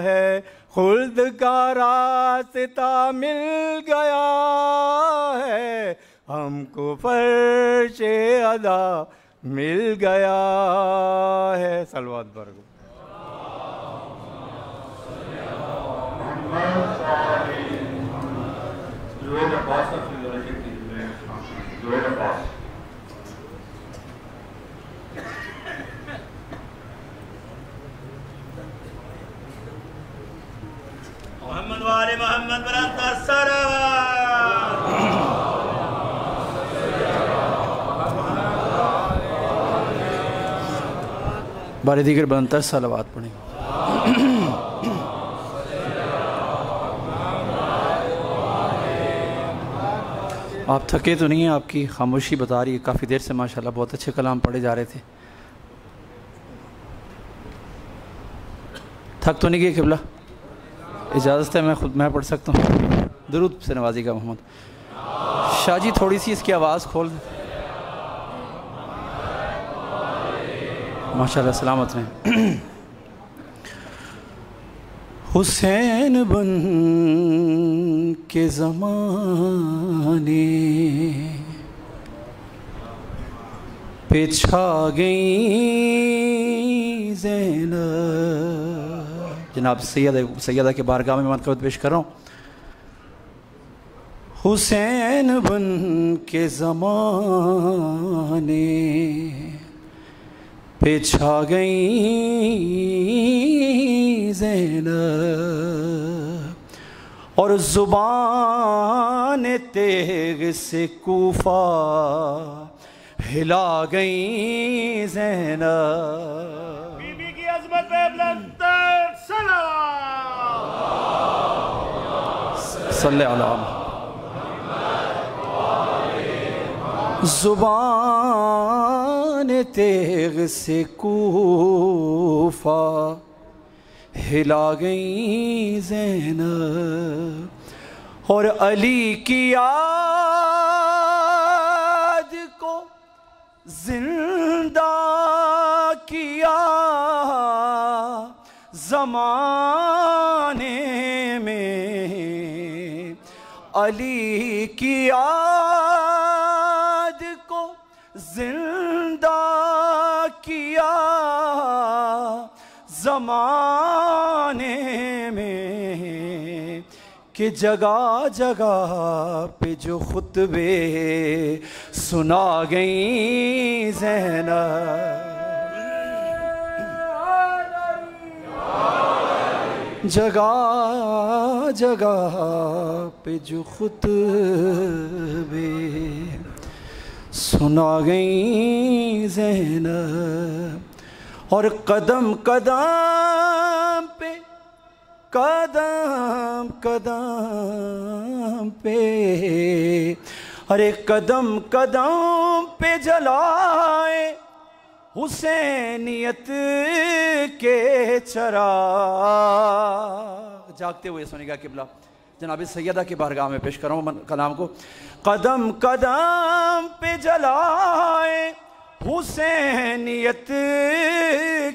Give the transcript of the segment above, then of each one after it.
ہے خلد کا راستہ مل گیا ہے، ہم کو فرش ادا مل گیا ہے۔ صلوات برگو محمد وآل محمد بلند الصلوات۔ بارے دیگر بلندتر صلوات پڑھیں۔ آپ تھکے تو نہیں ہیں؟ آپ کی خاموشی بتا رہی ہے کافی دیر سے ماشاءاللہ بہت اچھے کلام پڑھے جا رہے تھے۔ تھک تو نہیں گئے قبلہ؟ اجازت ہے میں پڑھ سکتا ہوں؟ درود سے نوازی گا محمد شاہ جی، تھوڑی سی اس کی آواز کھول دیں ماشاءاللہ۔ سلامت رہیں۔ حسین بن کے زمانے پہ چھا گئی زینب۔ جناب سیدہ کے بارگاہ میں منقبت پیش کر رہا ہوں۔ حسین بن کے زمانے پہ چھا گئی زینب، اور زبان تیغ سے کوفہ ہلا گئی زینب۔ بی بی کی عظمت پہ بلندتر صلوات۔ صلی اللہ علیہ زبان تیغ سے کوفہ ہلا گئی زینب، اور علی کی یاد کو زندہ کیا زمانے میں، علی کی یاد کو زندہ کیا زمانے میں، کہ جگہ جگہ پہ جو خطبے سنا گئی زینب، جگہ جگہ پہ جو خطبے سنا گئی زینب، اور قدم قدم پہ قدم قدم پہ، ارے قدم قدم پہ جلائے حسینیت کے چراغ۔ جاگتے ہوئے سنیے گا قبلہ، جناب سیدہ کی بارگاہ میں پیش کر رہا ہوں کلام کو۔ قدم قدم پہ جلائے حسینیت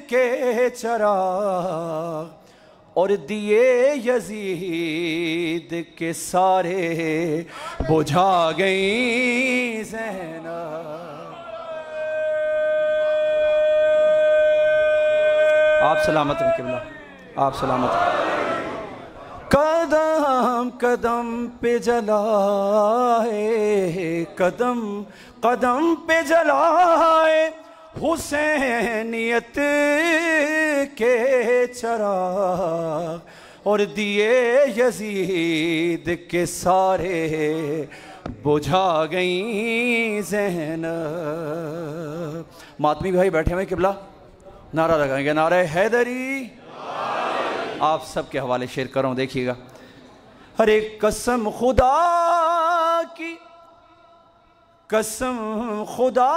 کے چراغ، اور دیے یزید کے سارے بجھا گئی زینب۔ آپ سلامت ہیں قبلہ، آپ سلامت ہیں۔ قدم قدم پہ جلائے، قدم قدم پہ جلائے حسینیت کے چراغ، اور دیے یزید کے سارے بجھا گئی زینب۔ ماتمی بھائی بیٹھے ہوئے قبلہ، نعرہ لگائیں گے، نعرہ حیدری۔ آپ سب کے حوالے شیئر کر رہا ہوں، دیکھیے گا۔ ارے قسم خدا کی، قسم خدا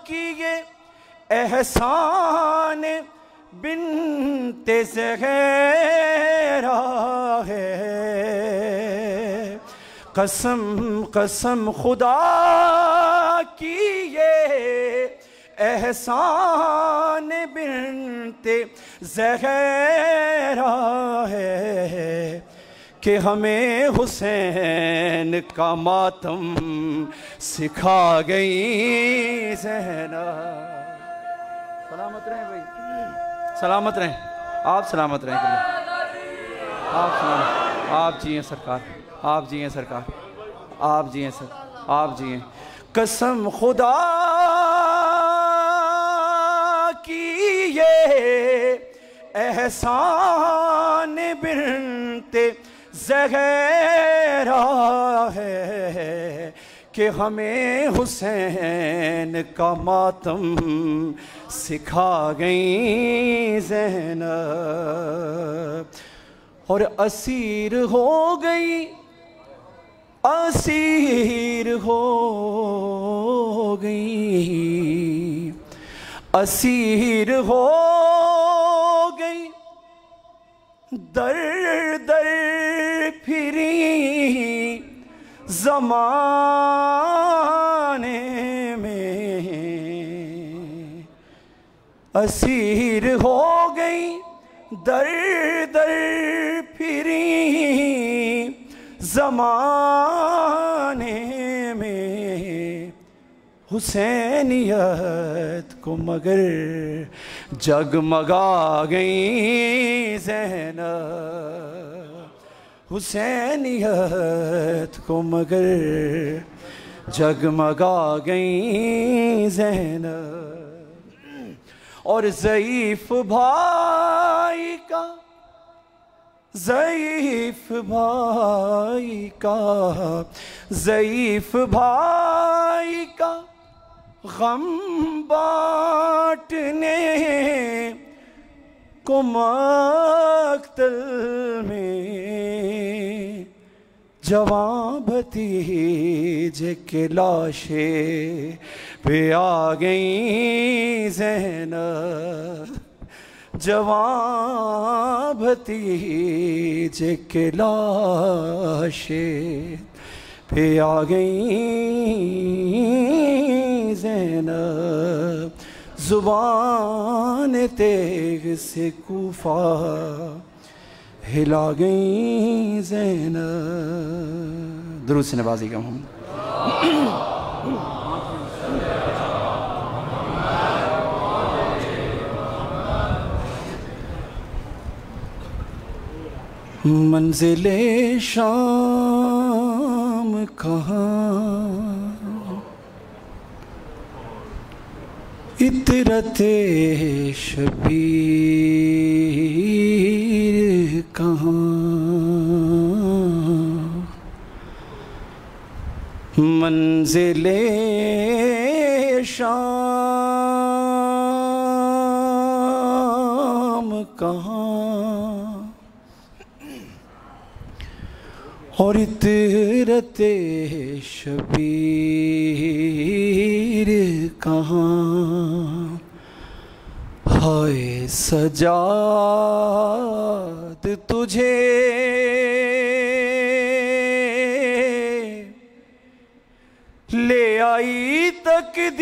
کی یہ احسان بنت زہرا ہے، قسم قسم خدا کی یہ احسان بنت زہرا ہے کہ ہمیں حسین کا ماتم سکھا گئی زینب۔ سلامت رہیں بھائی، سلامت رہیں، آپ سلامت رہیں، آپ سلامت، آپ جئیں سرکار، آپ جئیں سرکار، آپ جئیں سر، آپ جئیں۔ قسم خدا کی یہ احسان بنت زہرا ہے کہ ہمیں حسین کا ماتم سکھا گئی زینب، اور اسیر ہو گئی، اسیر ہو گئی، اسیر ہو گئی، در در پھری زمانے میں، اسیر ہو گئی در در پھری زمانے میں، حسینیت کو مگر جگمگا گئی زینب، حسینیت کو مگر جگمگا گئی زینب، اور ضعیف بھائی کا، ضعیف بھائی کا، ضعیف بھائی کا غم بانٹنے کو مقتل میں، جوان بھتیجے کے لاشیں پہ آ گئیں زینب، جوان بھتیجے کے لاشیں پہ آ گئیں زینب، زبان تیغ سے کوفہ ہلا گئیں زینب۔ درود سے نوازی گا محمد۔ منزل شام کہاں، عطرت شبیر کہاں، منزل شام کہاں، اور عطرت شبیر کہاں، ہائے سجاد تجھے لے آئی تقدیر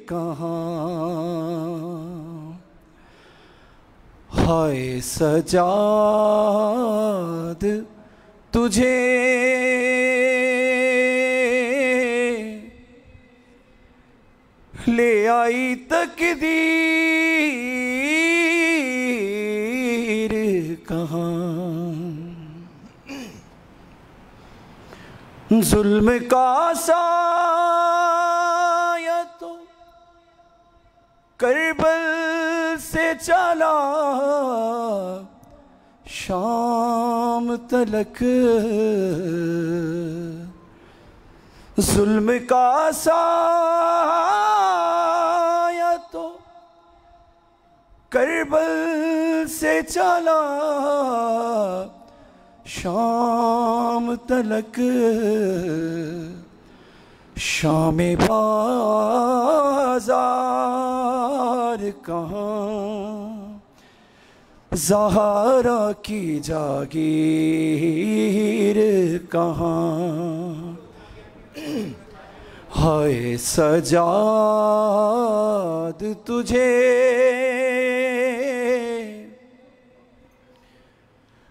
کہاں، ہائے سجاد تجھے لے آئی تقدیر کہاں، ظلم کا سایہ تو کربل سے چلا شام تلک، ظلم کا سایہ تو کربل سے چلا شام تلک، شام بازار کہاں، زہرا کی جاگیر کہاں، ہائے سجاد تجھے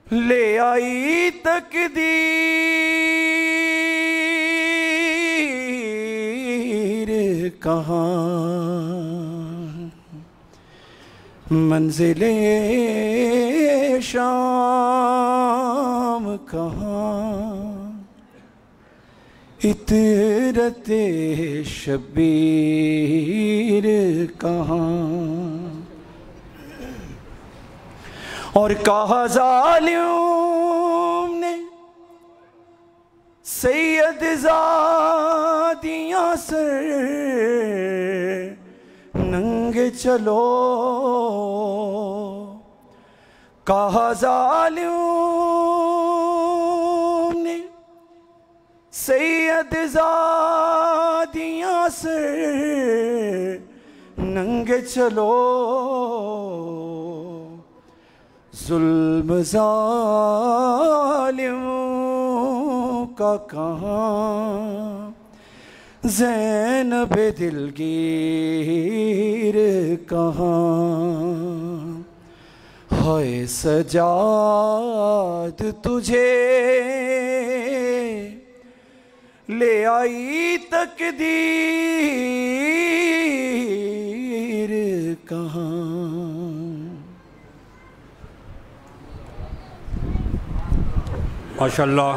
لے آئی تقدیر کہاں منزل شام کہاں اطرت شبیر کہاں اور کہا ظالم نے سید زادیاں سر ننگے چلو کہا ظالم نے سید زادیاں سر ننگے چلو ظلم ظالم کا کہاں زینب دلگیر کہاں ہائے سجاد تجھے لے آئی تقدیر کہاں. ماشاءاللہ.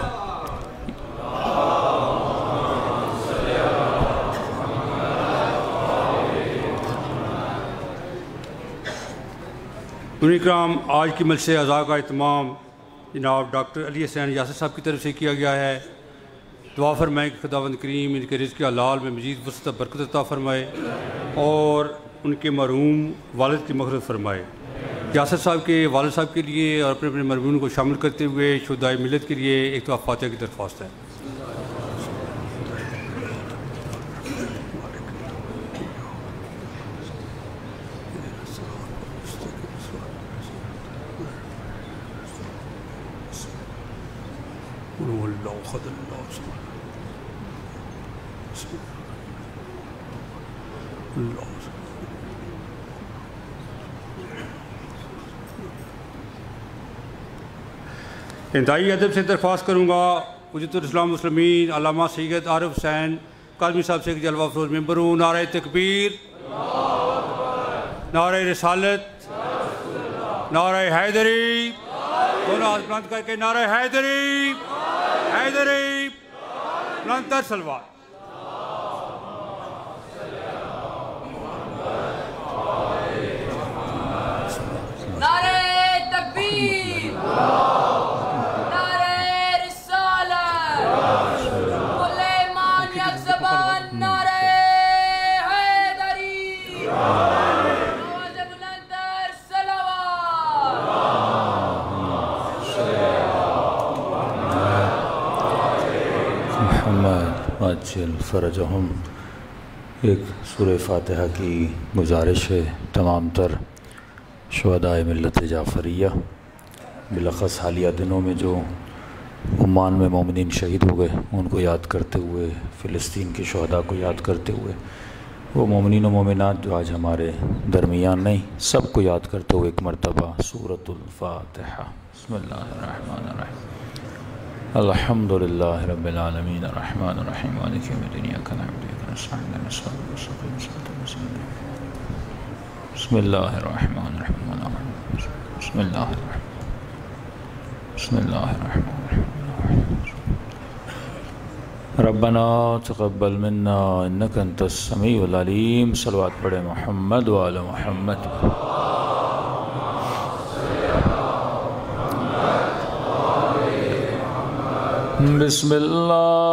حضور اکرام، آج کی مجلس اعزاز کا اہتمام جناب ڈاکٹر علی حسین یاسر صاحب کی طرف سے کیا گیا ہے. دعا فرمائیں کہ خداوند کریم ان کے رزق حلال میں مزید وسعت برکت عطا فرمائے اور ان کے مرحوم والد کی مغفرت فرمائے. یاسر صاحب کے والد صاحب کے لیے اور اپنے اپنے مرحومین کو شامل کرتے ہوئے شہدائے ملت کے لیے ایک دعا فاتحہ کی درخواست ہے. انتہائی ادب سے درخواست کروں گا حجت الاسلام مسلمین علامہ سید عارف حسین کاظمی صاحب سے ایک جلوہ افروز ممبر ہوں. نعرہ تکبیر، نعرہ رسالت، نعرہ حیدری، دونوں ہاتھ بلند کر کے نعرہ حیدری، حیدری، بلندتر سلوات. نعرہ تکبیر، نعرہ رسالت، کل ایمان یک زبان، نعرہ حیدری، آواز بلندتر صلوات. محمد عاجل فرجہم. ایک سورہ فاتحہ کی گزارش ہے تمام تر شہدائے ملت جعفریہ، بالاخص حالیہ دنوں میں جو عمان میں مومنین شہید ہو گئے ان کو یاد کرتے ہوئے، فلسطین کے شہداء کو یاد کرتے ہوئے، وہ مومنین و مومنات جو آج ہمارے درمیان نہیں، سب کو یاد کرتے ہوئے ایک مرتبہ سورۃ الفاتحہ. بسم اللہ الرحمن الرحیم. الحمدللہ رب العالمین الرحمن الرحیم مالک یوم الدین ایاک نعبد و ایاک نستعین اهدنا الصراط المستقیم صراط الذین انعمت علیہم. بسم اللہ الرحمن الرحیم. بسم اللہ الرحمن. بسم اللہ الرحمن الرحیم. ربنا تقبل منا انک انت السمیع العلیم. صلوات پڑھے محمد وعلی محمد. بسم اللہ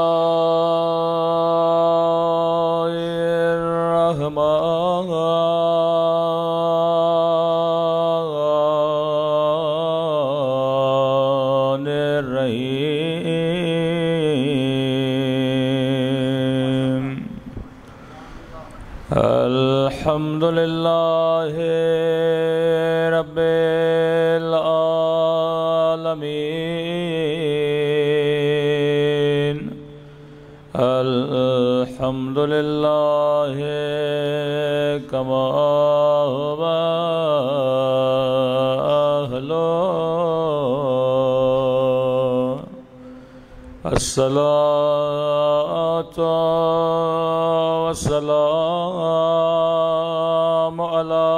الرحمن الرحیم. الحمدللہ رب العالمین. الحمدللہ الحمد لله كما هو أهله الصلاة والسلام على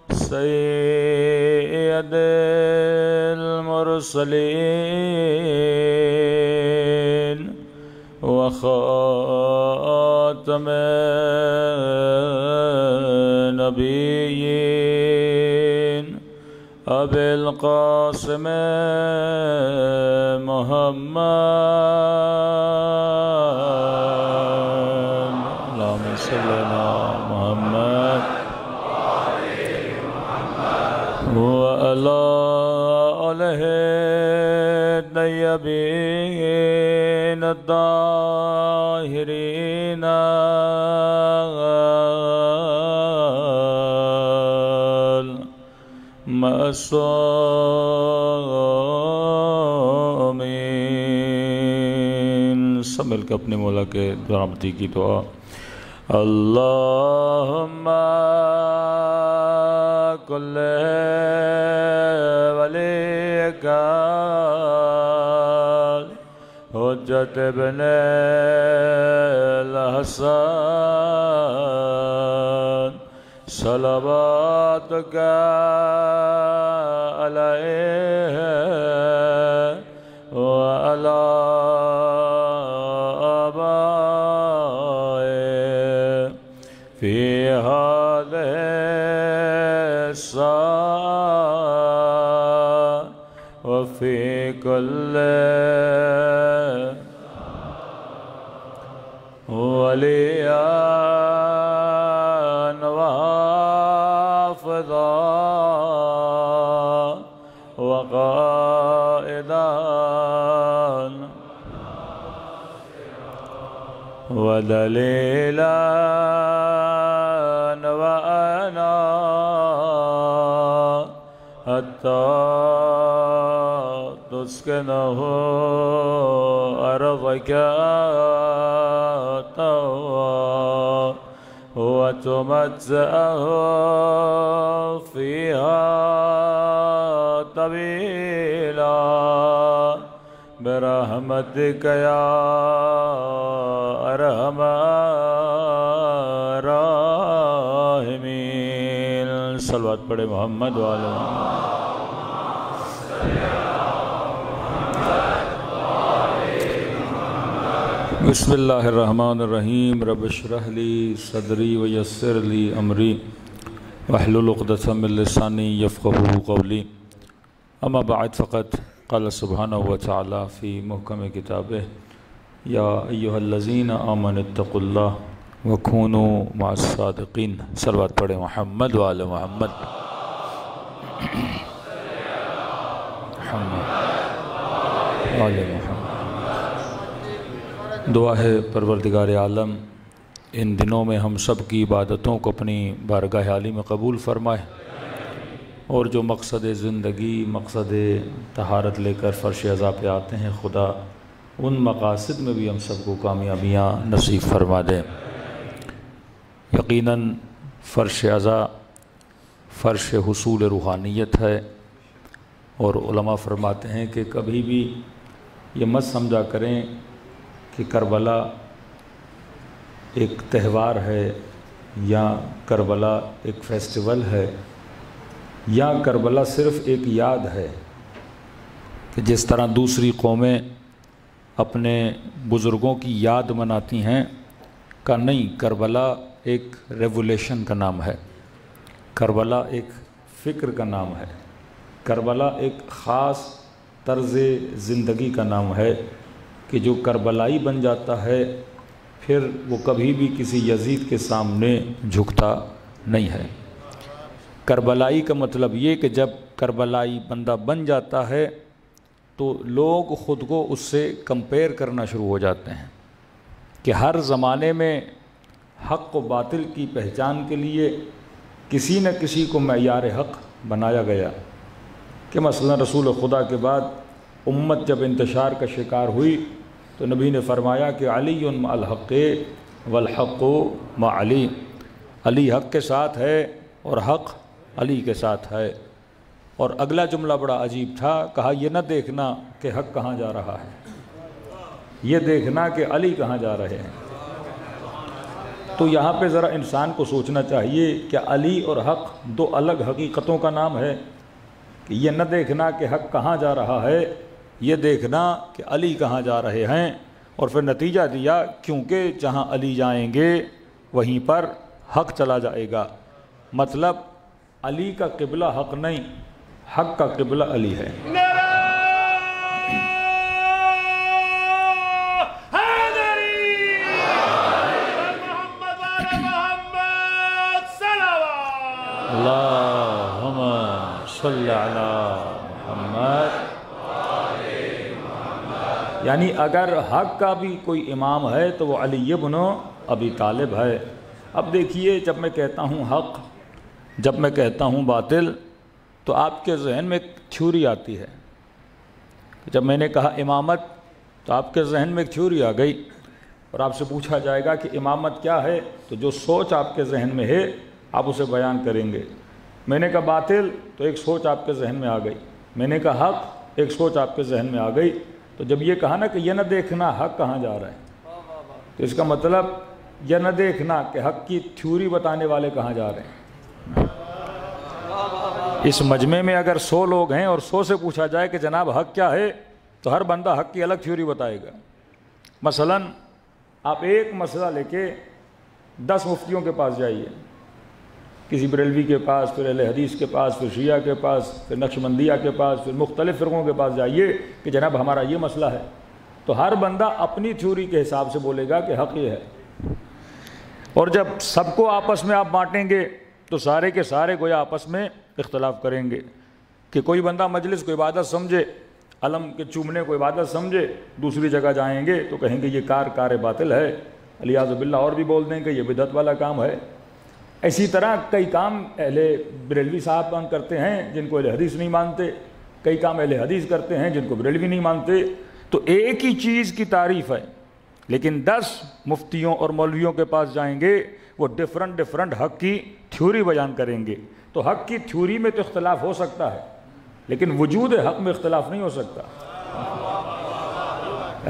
سيد المرسلين وخاتم النبيين أبي القاسم محمد اللهم صل على محمد وعلى آله الطيبين الطاهرين المعصومين سب مل کے اپنے مولا کے رحمتی کی دعا اللہم کل ولیک حجت ابن الحسن صلواتک علیہ وعلی آبائه فی هذه الساعة وفي كل وليا وحافظا وقائدا ودليلا وأنا حتى تسكنه أرضك طوعا وتمتعه فيها طويلا برحمتك يا أرحم الراحمين صلوات پڑھے محمد وعلى بسم اللہ الرحمن الرحیم رب اشرح لی صدری ویسر لی امری واحلل عقدۃ من لسانی یفقہوا قولی اما بعد فقط قال سبحانہ وتعالی فی محکم کتابہ یا ایہا الذین آمنوا اتقوا اللہ وکونوا مع الصادقین صلوات پڑھے محمد وعلی محمد وعلی محمد دعا ہے پروردگار عالم ان دنوں میں ہم سب کی عبادتوں کو اپنی بارگاہ عالی میں قبول فرمائے اور جو مقصد زندگی مقصد طہارت لے کر فرش عزا پہ آتے ہیں خدا ان مقاصد میں بھی ہم سب کو کامیابیاں نصیب فرما دے یقیناً فرش عزا فرش حصول روحانیت ہے اور علماء فرماتے ہیں کہ کبھی بھی یہ مت سمجھا کریں کہ کربلا ایک تہوار ہے یا کربلا ایک فیسٹیول ہے یا کربلا صرف ایک یاد ہے کہ جس طرح دوسری قومیں اپنے بزرگوں کی یاد مناتی ہیں کا نہیں، کربلا ایک ریولیشن کا نام ہے، کربلا ایک فکر کا نام ہے، کربلا ایک خاص طرز زندگی کا نام ہے کہ جو کربلائی بن جاتا ہے پھر وہ کبھی بھی کسی یزید کے سامنے جھکتا نہیں ہے۔ کربلائی کا مطلب یہ کہ جب کربلائی بندہ بن جاتا ہے تو لوگ خود کو اس سے کمپیئر کرنا شروع ہو جاتے ہیں کہ ہر زمانے میں حق و باطل کی پہچان کے لیے کسی نہ کسی کو معیار حق بنایا گیا کہ مثلا رسول خدا کے بعد امت جب انتشار کا شکار ہوئی تو نبی نے فرمایا کہ علی مع الحق والحق مع علی، علی حق کے ساتھ ہے اور حق علی کے ساتھ ہے۔ اور اگلا جملہ بڑا عجیب تھا، کہا یہ نہ دیکھنا کہ حق کہاں جا رہا ہے، یہ دیکھنا کہ علی کہاں جا رہے ہیں۔ تو یہاں پہ ذرا انسان کو سوچنا چاہیے کہ علی اور حق دو الگ حقیقتوں کا نام ہے، کہ یہ نہ دیکھنا کہ حق کہاں جا رہا ہے، یہ دیکھنا کہ علی کہاں جا رہے ہیں۔ اور پھر نتیجہ دیا کیونکہ جہاں علی جائیں گے وہیں پر حق چلا جائے گا، مطلب علی کا قبلہ حق نہیں، حق کا قبلہ علی ہے۔ اللہم صلی علی محمد۔ یعنی اگر حق کا بھی کوئی امام ہے تو وہ علی بن ابی طالب ہے۔ اب دیکھیے، جب میں کہتا ہوں حق، جب میں کہتا ہوں باطل، تو آپ کے ذہن میں ایک تھیوری آتی ہے۔ جب میں نے کہا امامت تو آپ کے ذہن میں ایک تھیوری آ گئی، اور آپ سے پوچھا جائے گا کہ امامت کیا ہے، تو جو سوچ آپ کے ذہن میں ہے آپ اسے بیان کریں گے۔ میں نے کہا باطل تو ایک سوچ آپ کے ذہن میں آ گئی، میں نے کہا حق ایک سوچ آپ کے ذہن میں آ گئی۔ تو جب یہ کہا نا کہ یہ نہ دیکھنا حق کہاں جا رہا ہے، تو اس کا مطلب یہ نہ دیکھنا کہ حق کی تھیوری بتانے والے کہاں جا رہے ہیں۔ اس مجمع میں اگر 100 لوگ ہیں اور 100 سے پوچھا جائے کہ جناب حق کیا ہے، تو ہر بندہ حق کی الگ تھیوری بتائے گا۔ مثلا آپ ایک مسئلہ لے کے 10 مفتیوں کے پاس جائیے، کسی بریلوی کے پاس، پھر اہل حدیث کے پاس، پھر شیعہ کے پاس، پھر نقشبندیہ کے پاس، پھر مختلف فرقوں کے پاس جائیے کہ جناب ہمارا یہ مسئلہ ہے، تو ہر بندہ اپنی تھیوری کے حساب سے بولے گا کہ حق یہ ہے۔ اور جب سب کو آپس میں آپ بانٹیں گے تو سارے کے سارے گویا آپس میں اختلاف کریں گے، کہ کوئی بندہ مجلس کو عبادت سمجھے، علم کے چومنے کو عبادت سمجھے، دوسری جگہ جائیں گے تو کہیں گے یہ کار باطل ہے، علیاذ باللہ، اور بھی بول دیں کہ یہ بدعت والا کام ہے۔ اسی طرح کئی کام اہل بریلوی صاحب کرتے ہیں جن کو اہل حدیث نہیں مانتے، کئی کام اہل حدیث کرتے ہیں جن کو بریلوی نہیں مانتے۔ تو ایک ہی چیز کی تعریف ہے، لیکن 10 مفتیوں اور مولویوں کے پاس جائیں گے، وہ ڈیفرنٹ حق کی تھیوری بیان کریں گے۔ تو حق کی تھیوری میں تو اختلاف ہو سکتا ہے، لیکن وجود حق میں اختلاف نہیں ہو سکتا۔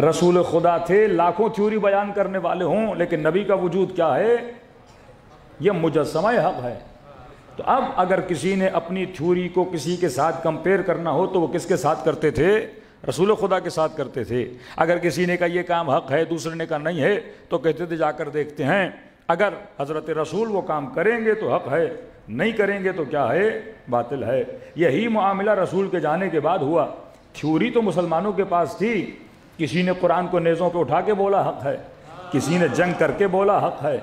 رسول خدا تھے، لاکھوں تھیوری بیان کرنے والے ہوں، لیکن نبی کا وجود کیا ہے؟ یہ مجسمہ حق ہے۔ تو اب اگر کسی نے اپنی تھیوری کو کسی کے ساتھ کمپیئر کرنا ہو تو وہ کس کے ساتھ کرتے تھے؟ رسول خدا کے ساتھ کرتے تھے۔ اگر کسی نے کہا یہ کام حق ہے، دوسرے نے کہا نہیں ہے، تو کہتے تھے جا کر دیکھتے ہیں، اگر حضرت رسول وہ کام کریں گے تو حق ہے، نہیں کریں گے تو کیا ہے؟ باطل ہے۔ یہی معاملہ رسول کے جانے کے بعد ہوا۔ تھیوری تو مسلمانوں کے پاس تھی، کسی نے قرآن کو نیزوں پہ اٹھا کے بولا حق ہے، کسی نے جنگ کر کے بولا حق ہے،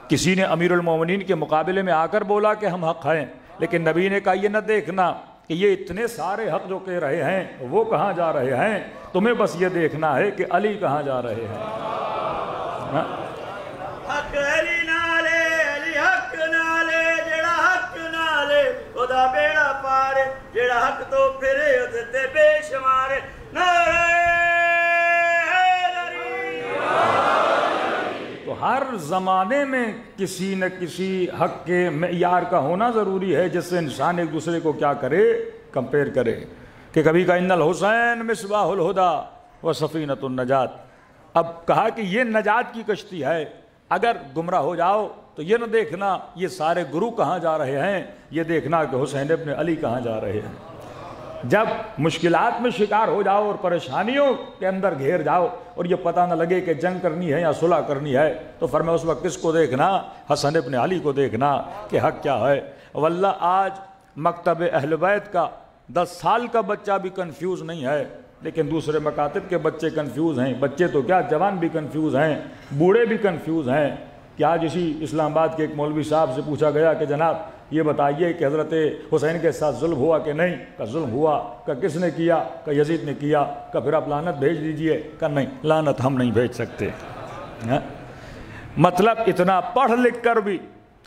کسی نے امیر المومنین کے مقابلے میں آ کر بولا کہ ہم حق ہیں، لیکن نبی نے کہا یہ نہ دیکھنا کہ یہ اتنے سارے حق جو کہہ رہے ہیں وہ کہاں جا رہے ہیں، تمہیں بس یہ دیکھنا ہے کہ علی کہاں جا رہے ہیں۔ حق علی نالے، علی حق نالے، جڑا حق نالے خدا بیڑا پارے، جڑا حق تو پھرے تے بے شمارے، نعرہ تو ہر زمانے میں کسی نہ کسی حق کے معیار کا ہونا ضروری ہے، جس سے انسان ایک دوسرے کو کیا کرے؟ کمپیئر کرے۔ کہ کبھی کہا ان الحسین مصباح الہدی و سفینۃ النجات، اب کہا کہ یہ نجات کی کشتی ہے، اگر گمراہ ہو جاؤ تو یہ نہ دیکھنا یہ سارے گرو کہاں جا رہے ہیں، یہ دیکھنا کہ حسین ابن علی کہاں جا رہے ہیں۔ جب مشکلات میں شکار ہو جاؤ اور پریشانیوں کے اندر گھیر جاؤ اور یہ پتہ نہ لگے کہ جنگ کرنی ہے یا صلح کرنی ہے، تو فرمایا اس وقت کس کو دیکھنا؟ حسن ابن علی کو دیکھنا کہ حق کیا ہے۔ واللہ آج مکتب اہل بیت کا 10 سال کا بچہ بھی کنفیوز نہیں ہے، لیکن دوسرے مکاتب کے بچے کنفیوز ہیں۔ بچے تو کیا، جوان بھی کنفیوز ہیں، بوڑھے بھی کنفیوز ہیں۔ کہ آج اسی اسلام آباد کے ایک مولوی صاحب سے پوچھا گیا کہ جناب یہ بتائیے کہ حضرت حسین کے ساتھ ظلم ہوا کہ نہیں؟ کہ ظلم ہوا۔ کہ کس نے کیا؟ کہ یزید نے کیا۔ کہ پھر آپ لعنت بھیج دیجئے۔ کہ نہیں، لعنت ہم نہیں بھیج سکتے۔ مطلب اتنا پڑھ لکھ کر بھی،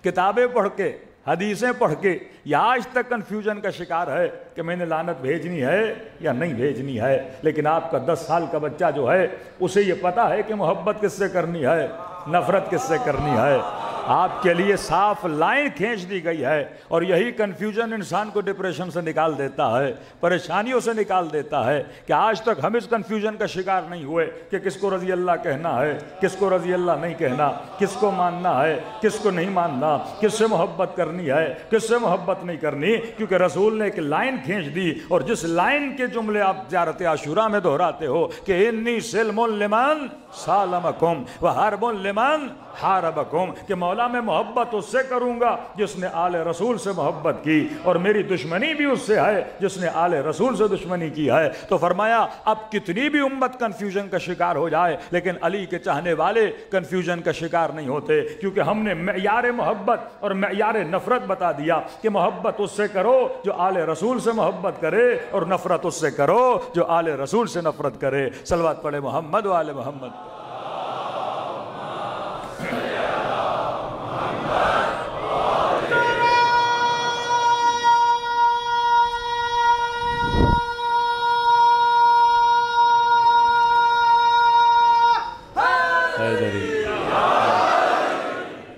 کتابیں پڑھ کے حدیثیں پڑھ کے یا آج تک کنفیوژن کا شکار ہے کہ میں نے لعنت بھیجنی ہے یا نہیں بھیجنی ہے. لیکن آپ کا 10 سال کا بچہ جو ہے اسے یہ پتا ہے کہ محبت کس سے کرنی ہے, نفرت کس سے کرنی ہے. آپ کے لیے صاف لائن کھینچ دی گئی ہے. اور یہی کنفیوژن انسان کو ڈپریشن سے نکال دیتا ہے, پریشانیوں سے نکال دیتا ہے کہ آج تک ہم اس کنفیوژن کا شکار نہیں ہوئے کہ کس کو رضی اللہ کہنا ہے, کس کو رضی اللہ نہیں کہنا, کس کو ماننا ہے, کس کو نہیں ماننا, کس سے محبت کرنی ہے, کس سے محبت نہیں کرنی. کیونکہ رسول نے ایک لائن کھینچ دی, اور جس لائن کے جملے آپ زیارت عاشوراء میں دہراتے ہو کہ انی سلم لمن سالمکم وحرب لمن حاربکم, کہ مولا میں محبت اس سے کروں گا جس نے آل رسول سے محبت کی, اور میری دشمنی بھی اس سے ہے جس نے آل رسول سے دشمنی کی ہے. تو فرمایا اب کتنی بھی امت کنفیوژن کا شکار ہو جائے لیکن علی کے چاہنے والے کنفیوژن کا شکار نہیں ہوتے, کیونکہ ہم نے معیار محبت اور معیار نفرت بتا دیا کہ محبت اس سے کرو جو آل رسول سے محبت کرے, اور نفرت اس سے کرو جو آل رسول سے نفرت کرے. صلوات پڑھے محمد و آل محمد.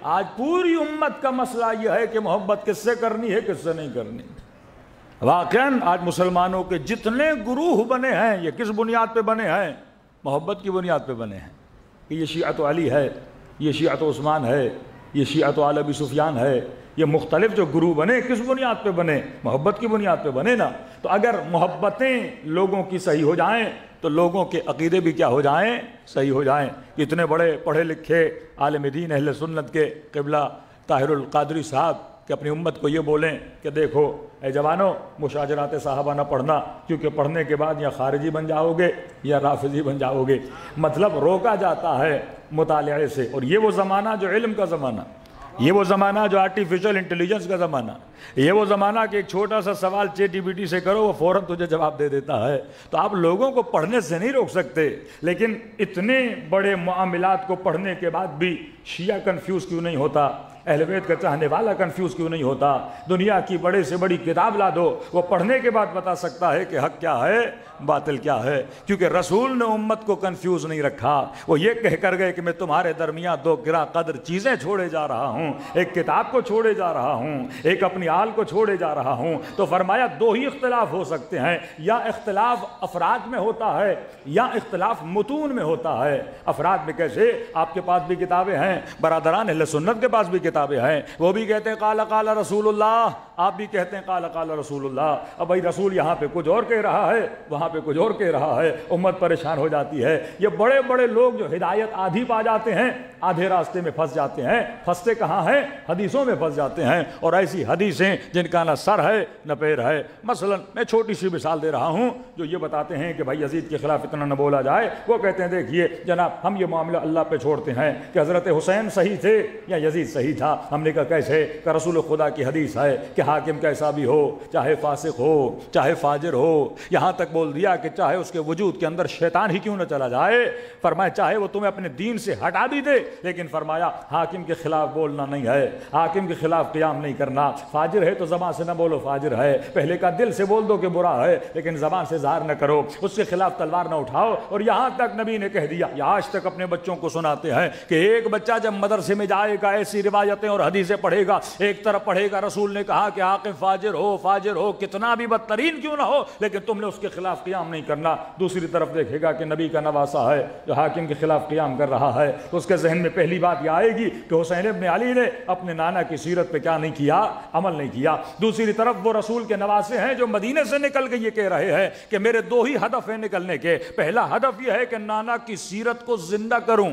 آج پوری امت کا مسئلہ یہ ہے کہ محبت کس سے کرنی ہے, کس سے نہیں کرنی. واقعاً آج مسلمانوں کے جتنے گروہ بنے ہیں یہ کس بنیاد پہ بنے ہیں؟ محبت کی بنیاد پہ بنے ہیں. کہ یہ شیعت علی ہے, یہ شیعت عثمان ہے, یہ شیعت آل ابی سفیان ہے. یہ مختلف جو گروہ بنے کس بنیاد پہ بنے؟ محبت کی بنیاد پہ بنے نا. تو اگر محبتیں لوگوں کی صحیح ہو جائیں تو لوگوں کے عقیدے بھی کیا ہو جائیں؟ صحیح ہو جائیں. اتنے بڑے پڑھے لکھے عالم دین اہل سنت کے قبلہ طاہر القادری صاحب کہ اپنی امت کو یہ بولیں کہ دیکھو اے جوانوں, مشاجرات صحابہ نہ پڑھنا, کیونکہ پڑھنے کے بعد یا خارجی بن جاؤ گے یا رافضی بن جاؤ گے. مطلب روکا جاتا ہے مطالعے سے. اور یہ وہ زمانہ جو علم کا زمانہ, یہ وہ زمانہ جو آرٹیفیشل انٹیلیجنس کا زمانہ, یہ وہ زمانہ کہ ایک چھوٹا سا سوال چیٹ جی پی ٹی سے کرو وہ فوراً تجھے جواب دے دیتا ہے. تو آپ لوگوں کو پڑھنے سے نہیں روک سکتے, لیکن اتنے بڑے معاملات کو پڑھنے کے بعد بھی شیعہ کنفیوز کیوں نہیں ہوتا, اہل بیت کا چاہنے والا کنفیوز کیوں نہیں ہوتا؟ دنیا کی بڑے سے بڑی کتاب لا دو, وہ پڑھنے کے بعد بتا سکتا ہے کہ حق کیا ہے, باطل کیا ہے. کیونکہ رسول نے امت کو کنفیوز نہیں رکھا. وہ یہ کہہ کر گئے کہ میں تمہارے درمیان 2 گراں قدر چیزیں چھوڑے جا رہا ہوں, ایک کتاب کو چھوڑے جا رہا ہوں, ایک اپنی آل کو چھوڑے جا رہا ہوں. تو فرمایا 2 ہی اختلاف ہو سکتے ہیں, یا اختلاف افراد میں ہوتا ہے یا اختلاف متون میں ہوتا ہے. افراد میں کیسے؟ آپ کے پاس بھی کتابیں ہیں, برادران اہل سنت کے پاس بھی کتابیں ہیں, وہ بھی کہتے ہیں قال قال رسول اللہ, آپ بھی کہتے ہیں قال قال رسول اللہ. اب بھائی رسول یہاں پہ کچھ اور کہہ رہا ہے, وہاں پہ کچھ اور کہہ رہا ہے, امت پریشان ہو جاتی ہے. یہ بڑے بڑے لوگ جو ہدایت آدھی پا جاتے ہیں آدھے راستے میں پھنس جاتے ہیں. پھنستے کہاں ہیں؟ حدیثوں میں پھنس جاتے ہیں, اور ایسی حدیثیں جن کا نہ سر ہے نہ پیر ہے. مثلا میں چھوٹی سی مثال دے رہا ہوں جو یہ بتاتے ہیں کہ بھائی یزید کے خلاف اتنا نہ بولا جائے. وہ کہتے ہیں دیکھیے جناب ہم یہ معاملہ اللہ پہ چھوڑتے ہیں کہ حضرت حسین صحیح تھے یا یزید صحیح تھا. ہم نے کہا کیسے؟ کہ رسول خدا کی حدیث ہے کہ حاکم کیسا بھی ہو, چاہے فاسق ہو چاہے فاجر ہو, یہاں تک بول دیا کہ چاہے اس کے وجود کے اندر شیطان ہی کیوں نہ چلا جائے, فرمایا چاہے وہ تمہیں اپنے دین سے ہٹا بھی دے, لیکن فرمایا حاکم کے خلاف بولنا نہیں ہے, حاکم کے خلاف قیام نہیں کرنا. فاجر ہے تو زبان سے نہ بولو فاجر ہے, پہلے کا دل سے بول دو کہ برا ہے, لیکن زبان سے ظاہر نہ کرو, اس کے خلاف تلوار نہ اٹھاؤ. اور یہاں تک نبی نے کہہ دیا, یا آج تک اپنے بچوں کو سناتے ہیں کہ ایک بچہ جب مدرسے میں جائے گا ایسی روایتیں اور حدیثیں پڑھے گا, ایک طرف پڑھے گا رسول نے کہا کہ حاکم فاجر ہو کتنا بھی بدترین کیوں نہ ہو, لیکن تم نے اس کے خلاف قیام نہیں کرنا. دوسری طرف دیکھے گا کہ نبی کا نواسا ہے جو حاکم کے خلاف قیام کر رہا ہے, تو اس کے ذہن میں پہلی بات یہ آئے گی کہ حسین ابن علی نے اپنے نانا کی سیرت پہ کیا نہیں کیا, عمل نہیں کیا. دوسری طرف وہ رسول کے نواسے ہیں جو مدینے سے نکل کے یہ کہہ رہے ہیں کہ میرے 2 ہی ہدف ہیں نکلنے کے. پہلا ہدف یہ ہے کہ نانا کی سیرت کو زندہ کروں,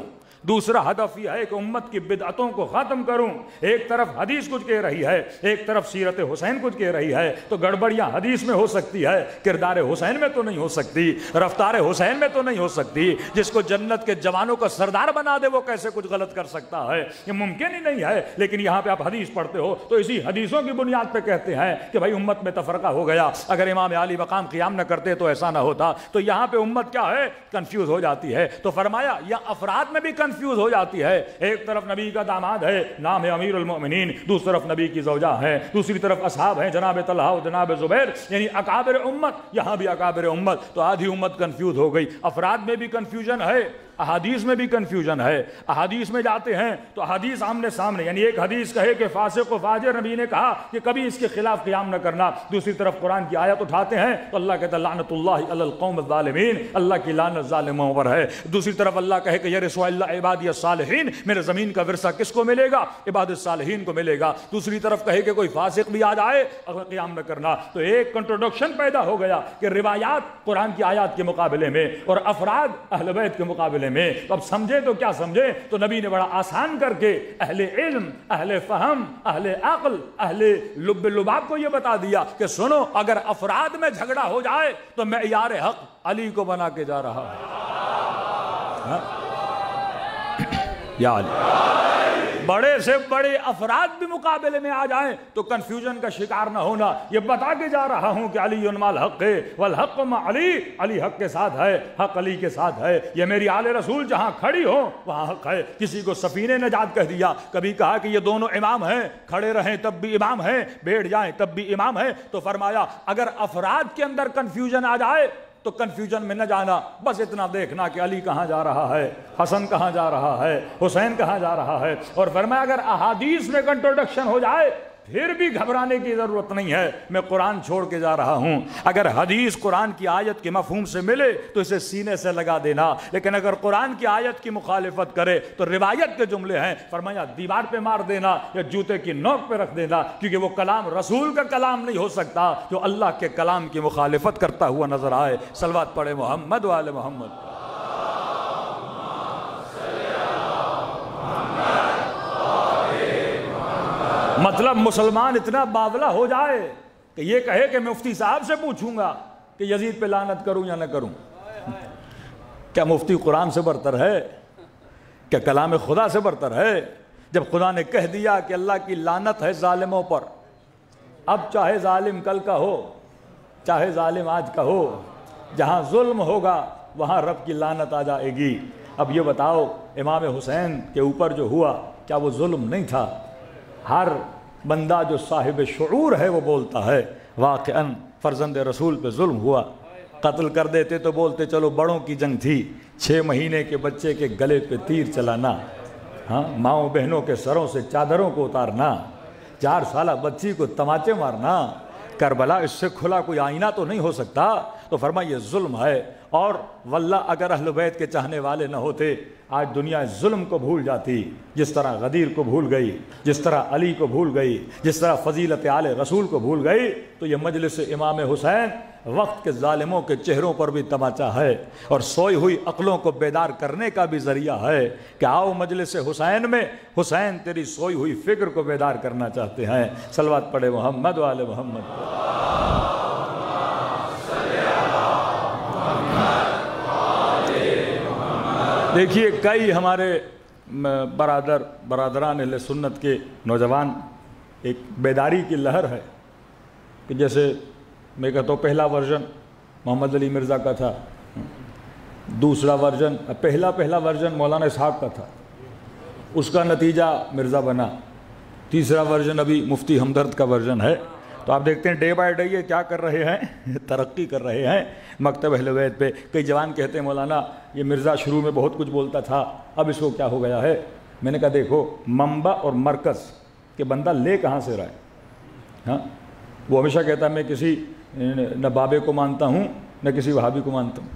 دوسرا ہدف یہ ہے کہ امت کی بدعتوں کو ختم کروں. ایک طرف حدیث کچھ کہہ رہی ہے, ایک طرف سیرت حسین کچھ کہہ رہی ہے, تو گڑبڑیاں حدیث میں ہو سکتی ہے, کردار حسین میں تو نہیں ہو سکتی, رفتار حسین میں تو نہیں ہو سکتی. جس کو جنت کے جوانوں کا سردار بنا دے وہ کیسے کچھ غلط کر سکتا ہے؟ یہ ممکن ہی نہیں ہے. لیکن یہاں پہ آپ حدیث پڑھتے ہو تو اسی حدیثوں کی بنیاد پہ کہتے ہیں کہ بھائی امت میں تفرقہ ہو گیا, اگر امام علی مقام قیام نہ کرتے تو ایسا نہ ہوتا. تو یہاں پہ امت کیا ہے؟ کنفیوز ہو جاتی ہے. تو فرمایا یا افراد میں بھی کنفیوز ہو جاتی ہے. ایک طرف نبی کا داماد ہے, نام ہے امیر المؤمنین, دوسری طرف نبی کی زوجہ ہے, دوسری طرف اصحاب ہیں جناب طلحہ و جناب زبیر, یعنی اکابر امت, یہاں بھی اکابر امت. تو آدھی امت کنفیوز ہو گئی. افراد میں بھی کنفیوژن ہے, احادیث میں بھی کنفیوژن ہے. احادیث میں جاتے ہیں تو احادیث آمنے سامنے, یعنی ایک حدیث کہے کہ فاسق و فاجر, نبی نے کہا کہ کبھی اس کے خلاف قیام نہ کرنا. دوسری طرف قرآن کی آیت اٹھاتے ہیں تو اللہ کہتا ہے لعنت اللہ علی القوم الظالمین, اللہ کی لعنت ظالموں پر ہے. دوسری طرف اللہ کہے کہ یرث اللہ عبادی الصالحین, میرے زمین کا ورثہ کس کو ملے گا؟ عباد الصالحین کو ملے گا. دوسری طرف کہے کہ کوئی فاسق بھی آ جائے اگر قیام نہ کرنا. تو ایک کنٹروڈکشن پیدا ہو گیا کہ روایات قرآن کی آیات کے مقابلے میں اور افراد اہل بیت کے مقابلے میں. تو اب سمجھے تو کیا سمجھے, تو نبی نے بڑا آسان کر کے اہل علم, اہل فہم, اہل عقل, اہل لب لباب کو یہ بتا دیا کہ سنو, اگر افراد میں جھگڑا ہو جائے تو معیار حق علی کو بنا کے جا رہا ہوں. یا علی, بڑے سے بڑے افراد بھی مقابلے میں آ جائیں تو کنفیوژن کا شکار نہ ہونا. یہ بتا کے جا رہا ہوں کہ علی مع الحق ہے والحق مع علی, علی حق کے ساتھ ہے, حق علی کے ساتھ ہے. یہ میری آل رسول جہاں کھڑی ہو وہاں حق ہے. کسی کو سفینہ نجات کہہ دیا, کبھی کہا کہ یہ دونوں امام ہیں, کھڑے رہیں تب بھی امام ہیں, بیٹھ جائیں تب بھی امام ہیں. تو فرمایا اگر افراد کے اندر کنفیوژن آ جائے تو کنفیوژن میں نہ جانا, بس اتنا دیکھنا کہ علی کہاں جا رہا ہے, حسن کہاں جا رہا ہے, حسین کہاں جا رہا ہے. اور فرمایا اگر احادیث میں کنٹروڈکشن ہو جائے پھر بھی گھبرانے کی ضرورت نہیں ہے, میں قرآن چھوڑ کے جا رہا ہوں. اگر حدیث قرآن کی آیت کے مفہوم سے ملے تو اسے سینے سے لگا دینا, لیکن اگر قرآن کی آیت کی مخالفت کرے تو روایت کے جملے ہیں, فرمایا دیوار پہ مار دینا یا جوتے کی نوک پہ رکھ دینا, کیونکہ وہ کلام رسول کا کلام نہیں ہو سکتا جو اللہ کے کلام کی مخالفت کرتا ہوا نظر آئے. صلوات پڑھے محمد و آل محمد. مطلب مسلمان اتنا باولا ہو جائے کہ یہ کہے کہ میں مفتی صاحب سے پوچھوں گا کہ یزید پہ لعنت کروں یا نہ کروں. کیا مفتی قرآن سے برتر ہے؟ کیا کلام خدا سے برتر ہے؟ جب خدا نے کہہ دیا کہ اللہ کی لعنت ہے ظالموں پر, اب چاہے ظالم کل کا ہو, چاہے ظالم آج کا ہو, جہاں ظلم ہوگا وہاں رب کی لعنت آ جائے گی. اب یہ بتاؤ امام حسین کے اوپر جو ہوا کیا وہ ظلم نہیں تھا؟ ہر بندہ جو صاحب شعور ہے وہ بولتا ہے واقعاً فرزند رسول پہ ظلم ہوا. قتل کر دیتے تو بولتے چلو بڑوں کی جنگ تھی, 6 مہینے کے بچے کے گلے پہ تیر چلانا, ہاں ماؤں بہنوں کے سروں سے چادروں کو اتارنا, 4 سالہ بچی کو تماچے مارنا, کربلا اس سے کھلا کوئی آئینہ تو نہیں ہو سکتا. تو فرمایا یہ ظلم ہے. اور واللہ اگر اہل بیت کے چاہنے والے نہ ہوتے آج دنیا ظلم کو بھول جاتی, جس طرح غدیر کو بھول گئی, جس طرح علی کو بھول گئی, جس طرح فضیلت آل رسول کو بھول گئی. تو یہ مجلس امام حسین وقت کے ظالموں کے چہروں پر بھی تماچا ہے اور سوئی ہوئی عقلوں کو بیدار کرنے کا بھی ذریعہ ہے کہ آؤ مجلس حسین میں, حسین تیری سوئی ہوئی فکر کو بیدار کرنا چاہتے ہیں. صلوات پڑھے محمد و آل محمد. دیکھیے کئی ہمارے برادران اہل سنت کے نوجوان, ایک بیداری کی لہر ہے کہ جیسے میں کہتا ہوں پہلا ورژن محمد علی مرزا کا تھا, دوسرا ورژن پہلا ورژن مولانا اسحاق کا تھا, اس کا نتیجہ مرزا بنا, تیسرا ورژن ابھی مفتی ہمدرد کا ورژن ہے. تو آپ دیکھتے ہیں ڈے بائی ڈے یہ کیا کر رہے ہیں, ترقی کر رہے ہیں مکتب اہل بیت پہ. کئی جوان کہتے ہیں مولانا یہ مرزا شروع میں بہت کچھ بولتا تھا, اب اس کو کیا ہو گیا ہے. میں نے کہا دیکھو منبع اور مرکز کہ بندہ لے کہاں سے رہا ہے. ہاں وہ ہمیشہ کہتا ہے میں کسی نہ بابے کو مانتا ہوں نہ کسی وہابی کو مانتا ہوں,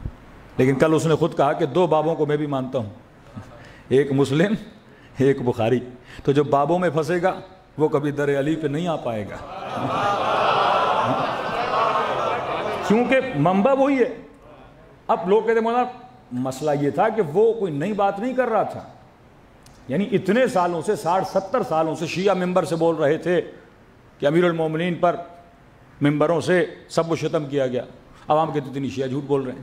لیکن کل اس نے خود کہا کہ 2 بابوں کو میں بھی مانتا ہوں, ایک مسلم ایک بخاری. تو جو بابوں میں پھنسے گا وہ کبھی در علی پہ نہیں آ پائے گا, کیونکہ منبع وہی ہے. اب لوگ کہتے ہیں مولانا مسئلہ یہ تھا کہ وہ کوئی نئی بات نہیں کر رہا تھا, یعنی اتنے سالوں سے 60-70 سالوں سے شیعہ ممبر سے بول رہے تھے کہ امیر المومنین پر ممبروں سے سب و شتم کیا گیا. عوام کہتے اتنی شیعہ جھوٹ بول رہے ہیں,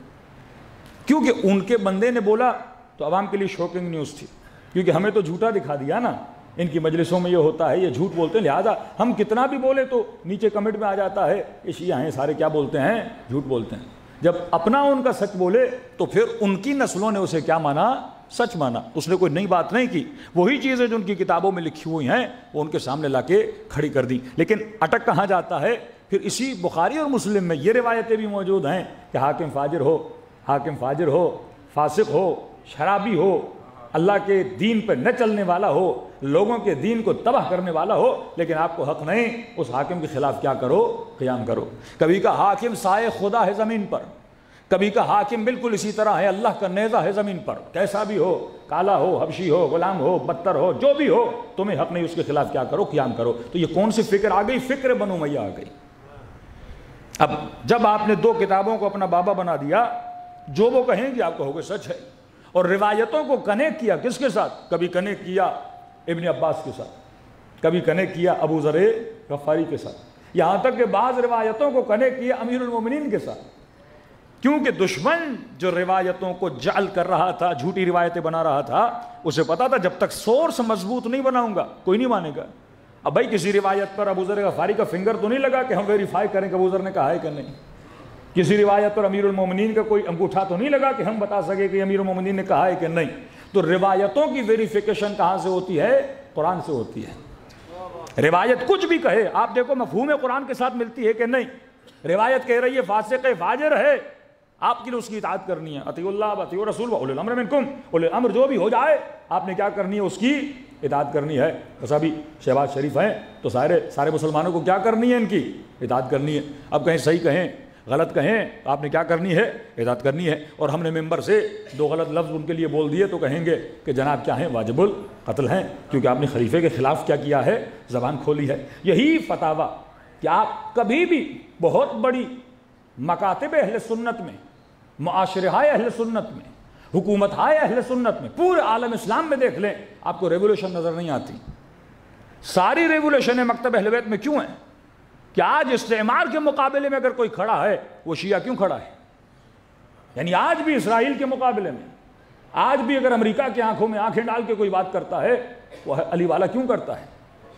کیونکہ ان کے بندے نے بولا تو عوام کے لیے شوکنگ نیوز تھی, کیونکہ ہمیں تو جھوٹا دکھا دیا نا, ان کی مجلسوں میں یہ ہوتا ہے, یہ جھوٹ بولتے ہیں, لہذا ہم کتنا بھی بولے تو نیچے کمنٹ میں آ جاتا ہے یہ شیعہ ہیں سارے کیا بولتے ہیں, جھوٹ بولتے ہیں. جب اپنا ان کا سچ بولے تو پھر ان کی نسلوں نے اسے کیا مانا, سچ مانا، اس نے کوئی نئی بات نہیں کی، وہی چیزیں جو ان کی کتابوں میں لکھی ہوئی ہیں وہ ان کے سامنے لا کے کھڑی کر دی. لیکن اٹک کہاں جاتا ہے؟ پھر اسی بخاری اور مسلم میں یہ روایتیں بھی موجود ہیں کہ حاکم فاجر ہو، فاسق ہو، شرابی ہو، اللہ کے دین پہ نہ چلنے والا ہو، لوگوں کے دین کو تباہ کرنے والا ہو، لیکن آپ کو حق نہیں اس حاکم کے خلاف کیا کرو؟ قیام کرو. کبھی کا حاکم سائے خدا ہے زمین پر، کبھی کا حاکم بالکل اسی طرح ہے اللہ کا نیزہ ہے زمین پر، کیسا بھی ہو، کالا ہو، حبشی ہو، غلام ہو، بدتر ہو، جو بھی ہو، تمہیں حق نہیں اس کے خلاف کیا کرو؟ قیام کرو. تو یہ کون سی فکر آ گئی؟ فکر بنو امیہ آ گئی. اب جب آپ نے 2 کتابوں کو اپنا بابا بنا دیا، جو وہ کہیں گے آپ کہو گے سچ ہے. اور روایتوں کو کنیکٹ کیا کس کے ساتھ؟ کبھی کنیکٹ کیا ابن عباس کے ساتھ، کبھی کنیکٹ کیا ابو ذر غفاری کے ساتھ، یہاں تک کہ بعض روایتوں کو کنیکٹ کیا امیر المومنین کے ساتھ. کیونکہ دشمن جو روایتوں کو جعل کر رہا تھا، جھوٹی روایتیں بنا رہا تھا، اسے پتا تھا جب تک سورس مضبوط نہیں بناؤں گا کوئی نہیں مانے گا. اب بھائی کسی روایت پر ابو ذر غفاری کا فنگر تو نہیں لگا کہ ہم ویریفائی کریں کہ ابو ذر نے کہا ہے کہ نہیں. کسی روایت پر امیر المومنین کا کوئی انگوٹھا تو نہیں لگا کہ ہم بتا سکے کہ امیر المومنین نے کہا ہے کہ نہیں. تو روایتوں کی ویریفیکیشن کہاں سے ہوتی ہے؟ قرآن سے ہوتی ہے. روایت کچھ بھی کہے، آپ دیکھو مفہوم قرآن کے ساتھ ملتی ہے کہ نہیں. روایت کہہ رہی ہے فاسق ہے، فاجر ہے، آپ کے لیے اس کی اطاعت کرنی ہے. اطیعوا اللہ واطیعوا الرسول واولی الامر منکم، اولی الامر جو بھی ہو جائے آپ نے کیا کرنی ہے؟ اس کی اطاعت کرنی ہے. بس ابھی شہباز شریف ہیں تو سارے مسلمانوں کو کیا کرنی ہے؟ ان کی اطاعت کرنی ہے. اب کہیں صحیح کہیں غلط کہیں آپ نے کیا کرنی ہے؟ اطاعت کرنی ہے. اور ہم نے ممبر سے 2 غلط لفظ ان کے لیے بول دیے تو کہیں گے کہ جناب کیا ہیں؟ واجب القتل ہیں، کیونکہ آپ نے خلیفے کے خلاف کیا کیا ہے؟ زبان کھولی ہے. یہی فتاویٰ کہ آپ کبھی بھی بہت بڑی مکاتب اہل سنت میں، معاشرہ اہل سنت میں، حکومت اہل سنت میں، پورے عالم اسلام میں دیکھ لیں آپ کو ریولوشن نظر نہیں آتی. ساری ریولوشنیں مکتب اہل بیت میں کیوں ہیں؟ کہ آج استعمار کے مقابلے میں اگر کوئی کھڑا ہے وہ شیعہ کیوں کھڑا ہے؟ یعنی آج بھی اسرائیل کے مقابلے میں، آج بھی اگر امریکہ کی آنکھوں میں آنکھیں ڈال کے کوئی بات کرتا ہے وہ علی والا کیوں کرتا ہے؟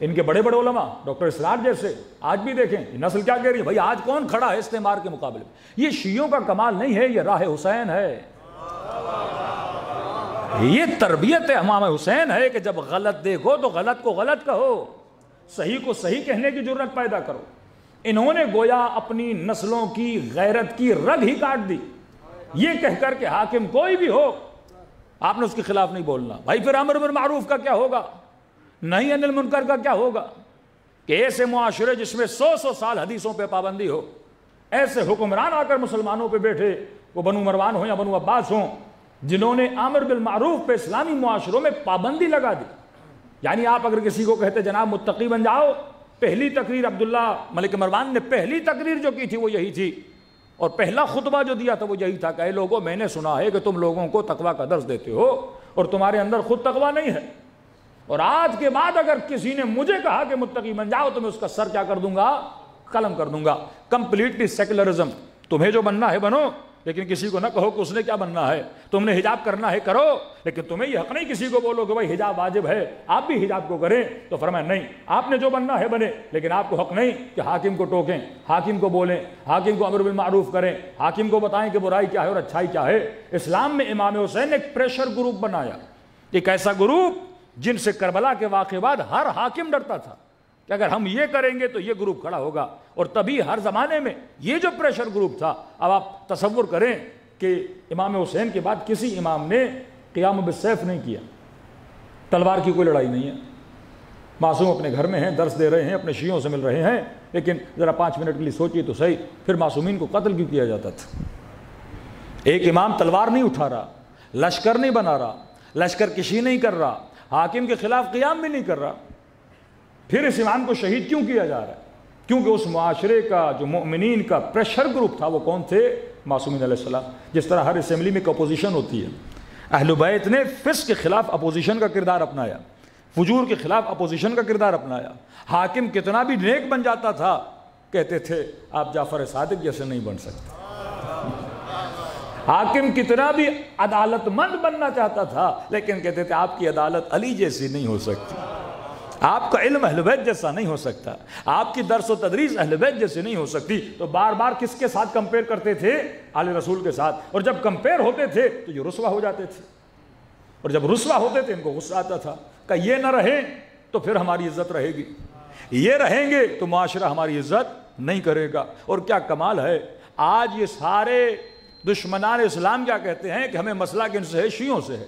ان کے بڑے بڑے علماء ڈاکٹر اسرار جیسے آج بھی دیکھیں نسل کیا کہہ رہی ہے؟ بھائی آج کون کھڑا ہے استعمار کے مقابلے میں؟ یہ شیعوں کا کمال نہیں ہے، یہ راہ حسین ہے، یہ تربیت امام حسین ہے کہ جب غلط دیکھو تو غلط کو غلط کہو، صحیح کو صحیح کہنے کی جرات پیدا کرو. انہوں نے گویا اپنی نسلوں کی غیرت کی رگ ہی کاٹ دی یہ کہہ کر کہ حاکم کوئی بھی ہو آپ نے اس کے خلاف نہیں بولنا. بھائی پھر امر بالمعروف کا کیا ہوگا؟ نہیں عن المنکر کا کیا ہوگا؟ کہ ایسے معاشرے جس میں 100 سال حدیثوں پہ پابندی ہو، ایسے حکمران آ کر مسلمانوں پہ بیٹھے، وہ بنو مروان ہوں یا بنو عباس ہوں، جنہوں نے امر بالمعروف پہ اسلامی معاشروں میں پابندی لگا دی. یعنی آپ اگر کسی کو کہتے جناب متقی بن جاؤ، پہلی تقریر عبداللہ ملک مروان نے پہلی تقریر جو کی تھی وہ یہی تھی، اور پہلا خطبہ جو دیا تھا وہ یہی تھا کہ اے لوگوں میں نے سنا ہے کہ تم لوگوں کو تقویٰ کا درس دیتے ہو اور تمہارے اندر خود تقویٰ نہیں ہے، اور آج کے بعد اگر کسی نے مجھے کہا کہ متقی بن جاؤ تو میں اس کا سر کیا کر دوں گا؟ قلم کر دوں گا. Completely secularism. تمہیں جو بننا ہے بنو، لیکن کسی کو نہ کہو کہ اس نے کیا بننا ہے. تم نے حجاب کرنا ہے کرو، لیکن تمہیں یہ حق نہیں کسی کو بولو کہ بھائی حجاب واجب ہے آپ بھی حجاب کو کریں. تو فرمایا نہیں، آپ نے جو بننا ہے بنے، لیکن آپ کو حق نہیں کہ حاکم کو ٹوکیں، حاکم کو بولیں، حاکم کو امر بالمعروف کریں، حاکم کو بتائیں کہ برائی کیا ہے اور اچھائی کیا ہے. اسلام میں امام حسین نے ایک پریشر گروپ بنایا، ایک ایسا گروپ جن سے کربلا کے واقعے بعد ہر حاکم ڈرتا تھا کہ اگر ہم یہ کریں گے تو یہ گروپ کھڑا ہوگا. اور تبھی ہر زمانے میں یہ جو پریشر گروپ تھا، اب آپ تصور کریں کہ امام حسین کے بعد کسی امام نے قیام بالسیف نہیں کیا، تلوار کی کوئی لڑائی نہیں ہے. معصوم اپنے گھر میں ہیں، درس دے رہے ہیں، اپنے شیعوں سے مل رہے ہیں، لیکن ذرا 5 منٹ کے لیے سوچیے تو صحیح، پھر معصومین کو قتل کیوں کیا جاتا تھا؟ ایک امام تلوار نہیں اٹھا رہا، لشکر نہیں بنا رہا، لشکر کشی نہیں کر رہا، حاکم کے خلاف قیام بھی نہیں کر رہا، پھر اس امام کو شہید کیوں کیا جا رہا ہے؟ کیونکہ اس معاشرے کا جو مؤمنین کا پریشر گروپ تھا وہ کون تھے؟ معصومین علیہ السلام. جس طرح ہر اسمبلی میں ایک اپوزیشن ہوتی ہے، اہل بیت نے فسق کے خلاف اپوزیشن کا کردار اپنایا، فجور کے خلاف اپوزیشن کا کردار اپنایا. حاکم کتنا بھی نیک بن جاتا تھا کہتے تھے آپ جعفر صادق جیسے نہیں بن سکتے. حاکم کتنا بھی عدالت مند بننا چاہتا تھا لیکن کہتے تھے آپ کی عدالت علی جیسی نہیں ہو سکتی، آپ کا علم اہل بیت جیسا نہیں ہو سکتا، آپ کی درس و تدریس اہل بیت جیسے نہیں ہو سکتی. تو بار بار کس کے ساتھ کمپیئر کرتے تھے؟ آل رسول کے ساتھ. اور جب کمپیئر ہوتے تھے تو یہ رسوا ہو جاتے تھے. اور جب رسوا ہوتے تھے ان کو غصہ آتا تھا کہ یہ نہ رہیں تو پھر ہماری عزت رہے گی، یہ رہیں گے تو معاشرہ ہماری عزت نہیں کرے گا۔ اور کیا کمال ہے، آج یہ سارے دشمنان اسلام کیا کہتے ہیں کہ ہمیں مسئلہ کن سے ہے؟ شیعوں سے ہے،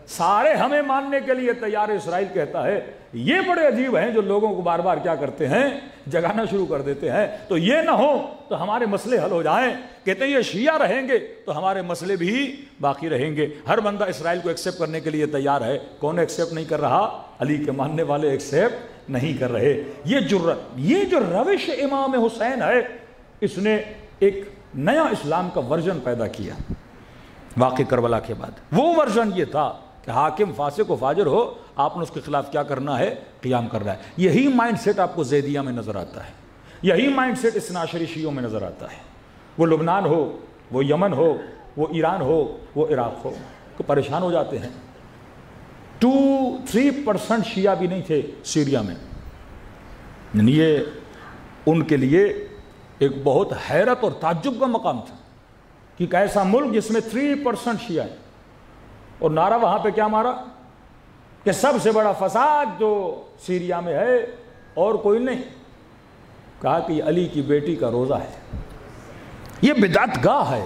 سارے ہمیں ماننے کے لیے تیار۔ اسرائیل کہتا ہے یہ بڑے عجیب ہیں جو لوگوں کو بار بار کیا کرتے ہیں، جگانا شروع کر دیتے ہیں، تو یہ نہ ہو تو ہمارے مسئلے حل ہو جائیں۔ کہتے ہیں یہ شیعہ رہیں گے تو ہمارے مسئلے بھی باقی رہیں گے۔ ہر بندہ اسرائیل کو ایکسیپٹ کرنے کے لیے تیار ہے، کون ایکسیپٹ نہیں کر رہا؟ علی کے ماننے والے ایکسیپٹ نہیں کر رہے۔ یہ جرت، یہ جو روش امام حسین ہے، اس نے ایک نیا اسلام کا ورژن پیدا کیا واقع کربلا کے بعد۔ وہ ورژن یہ تھا کہ حاکم فاسق و فاجر ہو، آپ نے اس کے خلاف کیا کرنا ہے؟ قیام کرنا ہے۔ یہی مائنڈ سیٹ آپ کو زیدیہ میں نظر آتا ہے، یہی مائنڈ سیٹ اثنا عشری شیعوں میں نظر آتا ہے۔ وہ لبنان ہو، وہ یمن ہو، وہ ایران ہو، وہ عراق ہو، تو پریشان ہو جاتے ہیں۔ 2-3% شیعہ بھی نہیں تھے سیریا میں، یعنی یہ ان کے لیے ایک بہت حیرت اور تعجب کا مقام تھا کہ ایک ایسا ملک جس میں 3% شیعہ ہے، اور نعرہ وہاں پہ کیا مارا کہ سب سے بڑا فساد جو سیریا میں ہے اور کوئی نہیں، کہا کہ یہ علی کی بیٹی کا روزہ ہے، یہ بدعت گاہ ہے،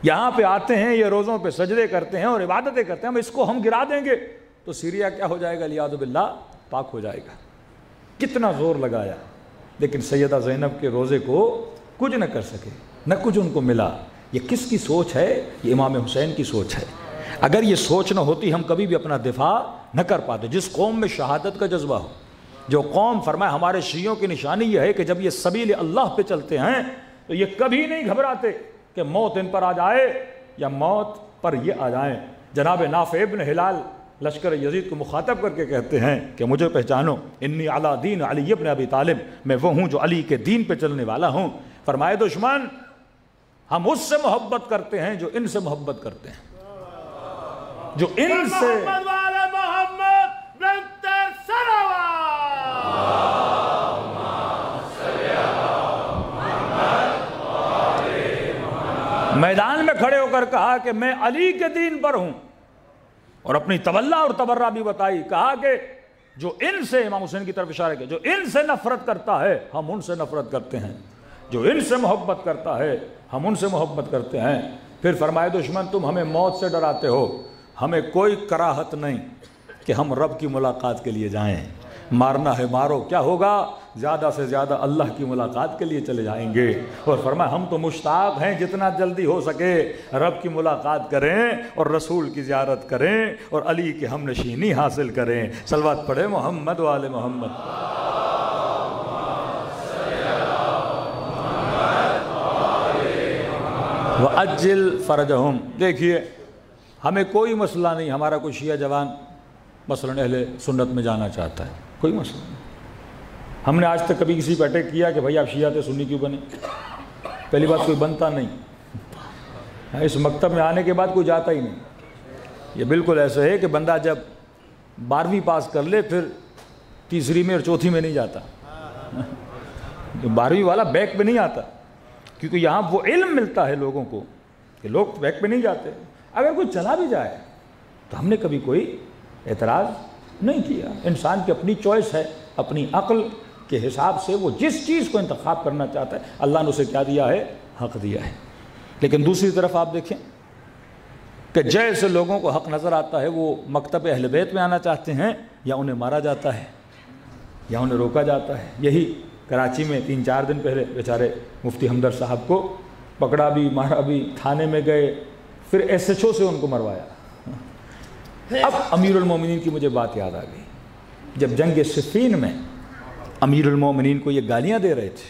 یہاں پہ آتے ہیں، یہ روزوں پہ سجدے کرتے ہیں اور عبادتیں کرتے ہیں، اس کو ہم گرا دیں گے تو سیریا کیا ہو جائے گا؟ لیاذ باللہ پاک ہو جائے گا۔ کتنا زور لگایا، لیکن سیدہ زینب کے روزے کو کچھ نہ کر سکے، نہ کچھ ان کو ملا۔ یہ کس کی سوچ ہے؟ یہ امام حسین کی سوچ ہے۔ اگر یہ سوچ نہ ہوتی ہم کبھی بھی اپنا دفاع نہ کر پاتے۔ جس قوم میں شہادت کا جذبہ ہو، جو قوم فرمائے ہمارے شیعوں کی نشانی یہ ہے کہ جب یہ سبیل اللہ پہ چلتے ہیں تو یہ کبھی نہیں گھبراتے کہ موت ان پر آ جائے یا موت پر یہ آ جائیں۔ جناب نافع ابن ہلال لشکر یزید کو مخاطب کر کے کہتے ہیں کہ مجھے پہچانو، انی علی دین علی ابن ابی طالب، میں وہ ہوں جو علی کے دین پہ چلنے والا ہوں۔ فرمائے دشمن ہم اس سے محبت کرتے ہیں جو ان سے محبت کرتے ہیں، جو ان سے محمد والے محمد بنتر سلوات۔ میدان میں کھڑے ہو کر کہا کہ میں علی کے دین پر ہوں، اور اپنی تولا اور تبرہ بھی بتائی۔ کہا کہ جو ان سے، امام حسین کی طرف اشارہ کیا، جو ان سے نفرت کرتا ہے ہم ان سے نفرت کرتے ہیں، جو ان سے محبت کرتا ہے ہم ان سے محبت کرتے ہیں۔ پھر فرمائے دشمن تم ہمیں موت سے ڈراتے ہو، ہمیں کوئی کراہت نہیں کہ ہم رب کی ملاقات کے لیے جائیں، مارنا ہے مارو، کیا ہوگا؟ زیادہ سے زیادہ اللہ کی ملاقات کے لیے چلے جائیں گے۔ اور فرمایا ہم تو مشتاق ہیں جتنا جلدی ہو سکے رب کی ملاقات کریں اور رسول کی زیارت کریں اور علی کی ہم نشینی حاصل کریں۔ صلوات پڑھے محمد والے محمد۔ وَأَجِّلْ فَرَجَهُمْ۔ دیکھیے ہمیں کوئی مسئلہ نہیں، ہمارا کوئی شیعہ جوان مثلاً اہل سنت میں جانا چاہتا ہے، کوئی مسئلہ نہیں۔ ہم نے آج تک کبھی کسی پہ اٹیک کیا کہ بھائی آپ شیعہ تھے سنی کیوں بنے؟ پہلی بات کوئی بنتا نہیں، اس مکتب میں آنے کے بعد کوئی جاتا ہی نہیں۔ یہ بالکل ایسے ہے کہ بندہ جب 12ویں پاس کر لے پھر تیسری میں اور چوتھی میں نہیں جاتا، 12ویں والا بیک پہ نہیں آتا، کیونکہ یہاں وہ علم ملتا ہے لوگوں کو کہ لوگ بیک پہ نہیں جاتے۔ اگر کوئی چلا بھی جائے تو ہم نے کبھی کوئی اعتراض نہیں کیا۔ انسان کی اپنی چوائس ہے، اپنی عقل کے حساب سے وہ جس چیز کو انتخاب کرنا چاہتا ہے، اللہ نے اسے کیا دیا ہے؟ حق دیا ہے۔ لیکن دوسری طرف آپ دیکھیں کہ جیسے لوگوں کو حق نظر آتا ہے وہ مکتب اہل بیت میں آنا چاہتے ہیں، یا انہیں مارا جاتا ہے یا انہیں روکا جاتا ہے۔ یہی کراچی میں 3-4 دن پہلے بیچارے مفتی ہمدرد صاحب کو پکڑا بھی، مارا بھی، تھانے میں گئے، پھر SHO سے ان کو مروایا۔ اب امیر المومنین کی مجھے بات یاد آ گئی، جب جنگ صفین میں امیر المومنین کو یہ گالیاں دے رہے تھے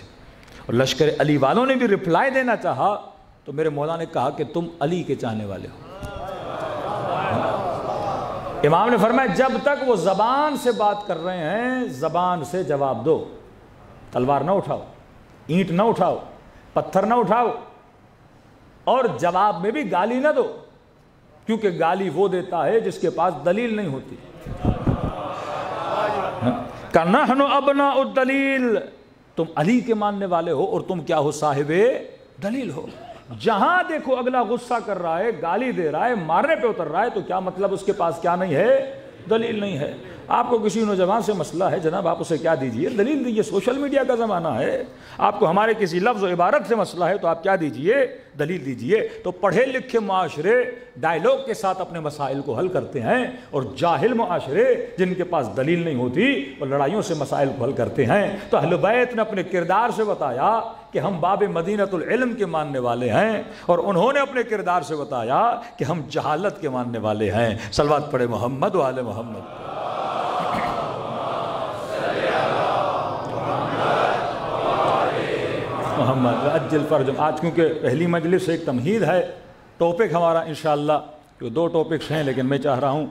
اور لشکر علی والوں نے بھی رپلائی دینا چاہا تو میرے مولا نے کہا کہ تم علی کے چاہنے والے ہو۔ امام نے فرمایا جب تک وہ زبان سے بات کر رہے ہیں زبان سے جواب دو، تلوار نہ اٹھاؤ، اینٹ نہ اٹھاؤ، پتھر نہ اٹھاؤ، اور جواب میں بھی گالی نہ دو، کیونکہ گالی وہ دیتا ہے جس کے پاس دلیل نہیں ہوتی۔ کَنَحْنُ أَبْنَاءُ الدَّلِيلِ، تم علی کے ماننے والے ہو اور تم کیا ہو؟ صاحب دلیل ہو۔ جہاں دیکھو اگلا غصہ کر رہا ہے، گالی دے رہا ہے، مارنے پہ اتر رہا ہے، تو کیا مطلب اس کے پاس کیا نہیں ہے؟ دلیل نہیں ہے۔ آپ کو کسی نوجوان سے مسئلہ ہے، جناب آپ اسے کیا دیجئے؟ دلیل دیجئے۔ سوشل میڈیا کا زمانہ ہے، آپ کو ہمارے کسی لفظ و عبارت سے مسئلہ ہے تو آپ کیا دیجئے؟ دلیل دیجئے۔ تو پڑھے لکھے معاشرے ڈائیلاگ کے ساتھ اپنے مسائل کو حل کرتے ہیں، اور جاہل معاشرے جن کے پاس دلیل نہیں ہوتی وہ لڑائیوں سے مسائل کو حل کرتے ہیں۔ تو اہل بیت نے اپنے کردار سے بتایا کہ ہم باب مدینۃ العلم کے ماننے والے ہیں، اور انہوں نے اپنے کردار سے بتایا کہ ہم جہالت کے ماننے والے ہیں۔ صلوات پڑھے محمد و آل محمد۔ محمد عجل فرجم۔ آج کیونکہ پہلی مجلس ایک تمہید ہے، ٹاپک ہمارا انشاءاللہ جو 2 ٹاپکس ہیں، لیکن میں چاہ رہا ہوں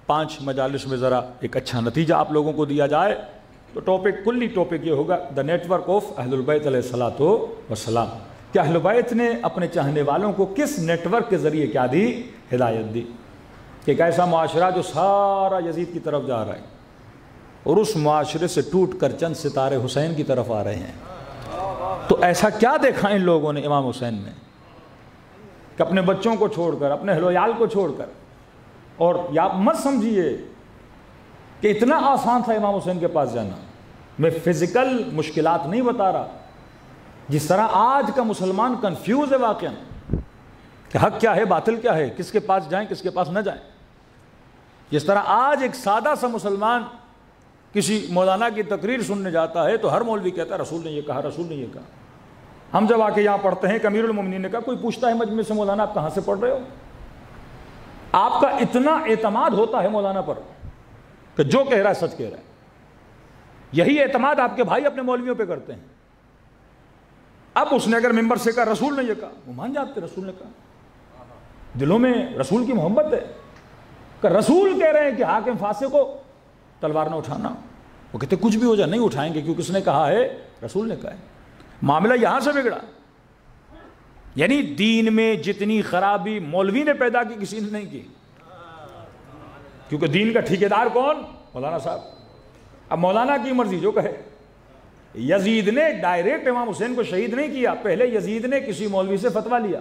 5 مجالس میں ذرا ایک اچھا نتیجہ آپ لوگوں کو دیا جائے۔ تو کلی ٹاپک یہ ہوگا دا نیٹ ورک آف اہل البیت علیہ الصلوۃ والسلام، کہ اہل بیت نے اپنے چاہنے والوں کو کس نیٹ ورک کے ذریعے کیا دی؟ ہدایت دی۔ کہ ایک ایسا معاشرہ جو سارا یزید کی طرف جا رہا ہے، اور اس معاشرے سے ٹوٹ کر چند ستارے حسین کی طرف آ رہے ہیں۔ تو ایسا کیا دیکھا ان لوگوں نے امام حسین میں کہ اپنے بچوں کو چھوڑ کر، اپنے اہل و عیال کو چھوڑ کر، اور یا مت سمجھیے کہ اتنا آسان تھا امام حسین کے پاس جانا۔ میں فزیکل مشکلات نہیں بتا رہا، جس طرح آج کا مسلمان کنفیوز ہے واقعا کہ حق کیا ہے، باطل کیا ہے، کس کے پاس جائیں کس کے پاس نہ جائیں۔ جس طرح آج ایک سادہ سا مسلمان کسی مولانا کی تقریر سننے جاتا ہے تو ہر مولوی کہتا ہے رسول نے یہ کہا، رسول نے یہ کہا۔ ہم جب آ کے یہاں پڑھتے ہیں کہ امیر المومنین نے کہا، کوئی پوچھتا ہے مجمع سے مولانا آپ کہاں سے پڑھ رہے ہو؟ آپ کا اتنا اعتماد ہوتا ہے مولانا پر کہ جو کہہ رہا ہے سچ کہہ رہا ہے۔ یہی اعتماد آپ کے بھائی اپنے مولویوں پہ کرتے ہیں۔ اب اس نے اگر ممبر سے کہا رسول نے یہ کہا، وہ مان جاتے رسول نے کہا، دلوں میں رسول کی محبت ہے کہ رسول کہہ رہے ہیں کہ حاکم فاسق کو تلوار نہ اٹھانا۔ وہ کہتے کچھ بھی ہو جائے نہیں اٹھائیں گے، کیونکہ اس نے کہا ہے، رسول نے کہا ہے۔ معاملہ یہاں سے بگڑا۔ یعنی دین میں جتنی خرابی مولوی نے پیدا کی کسی نے نہیں کی، کیونکہ دین کا ٹھیکیدار کون؟ مولانا صاحب۔ اب مولانا کی مرضی جو کہے۔ یزید نے ڈائریکٹ امام حسین کو شہید نہیں کیا، پہلے یزید نے کسی مولوی سے فتویٰ لیا،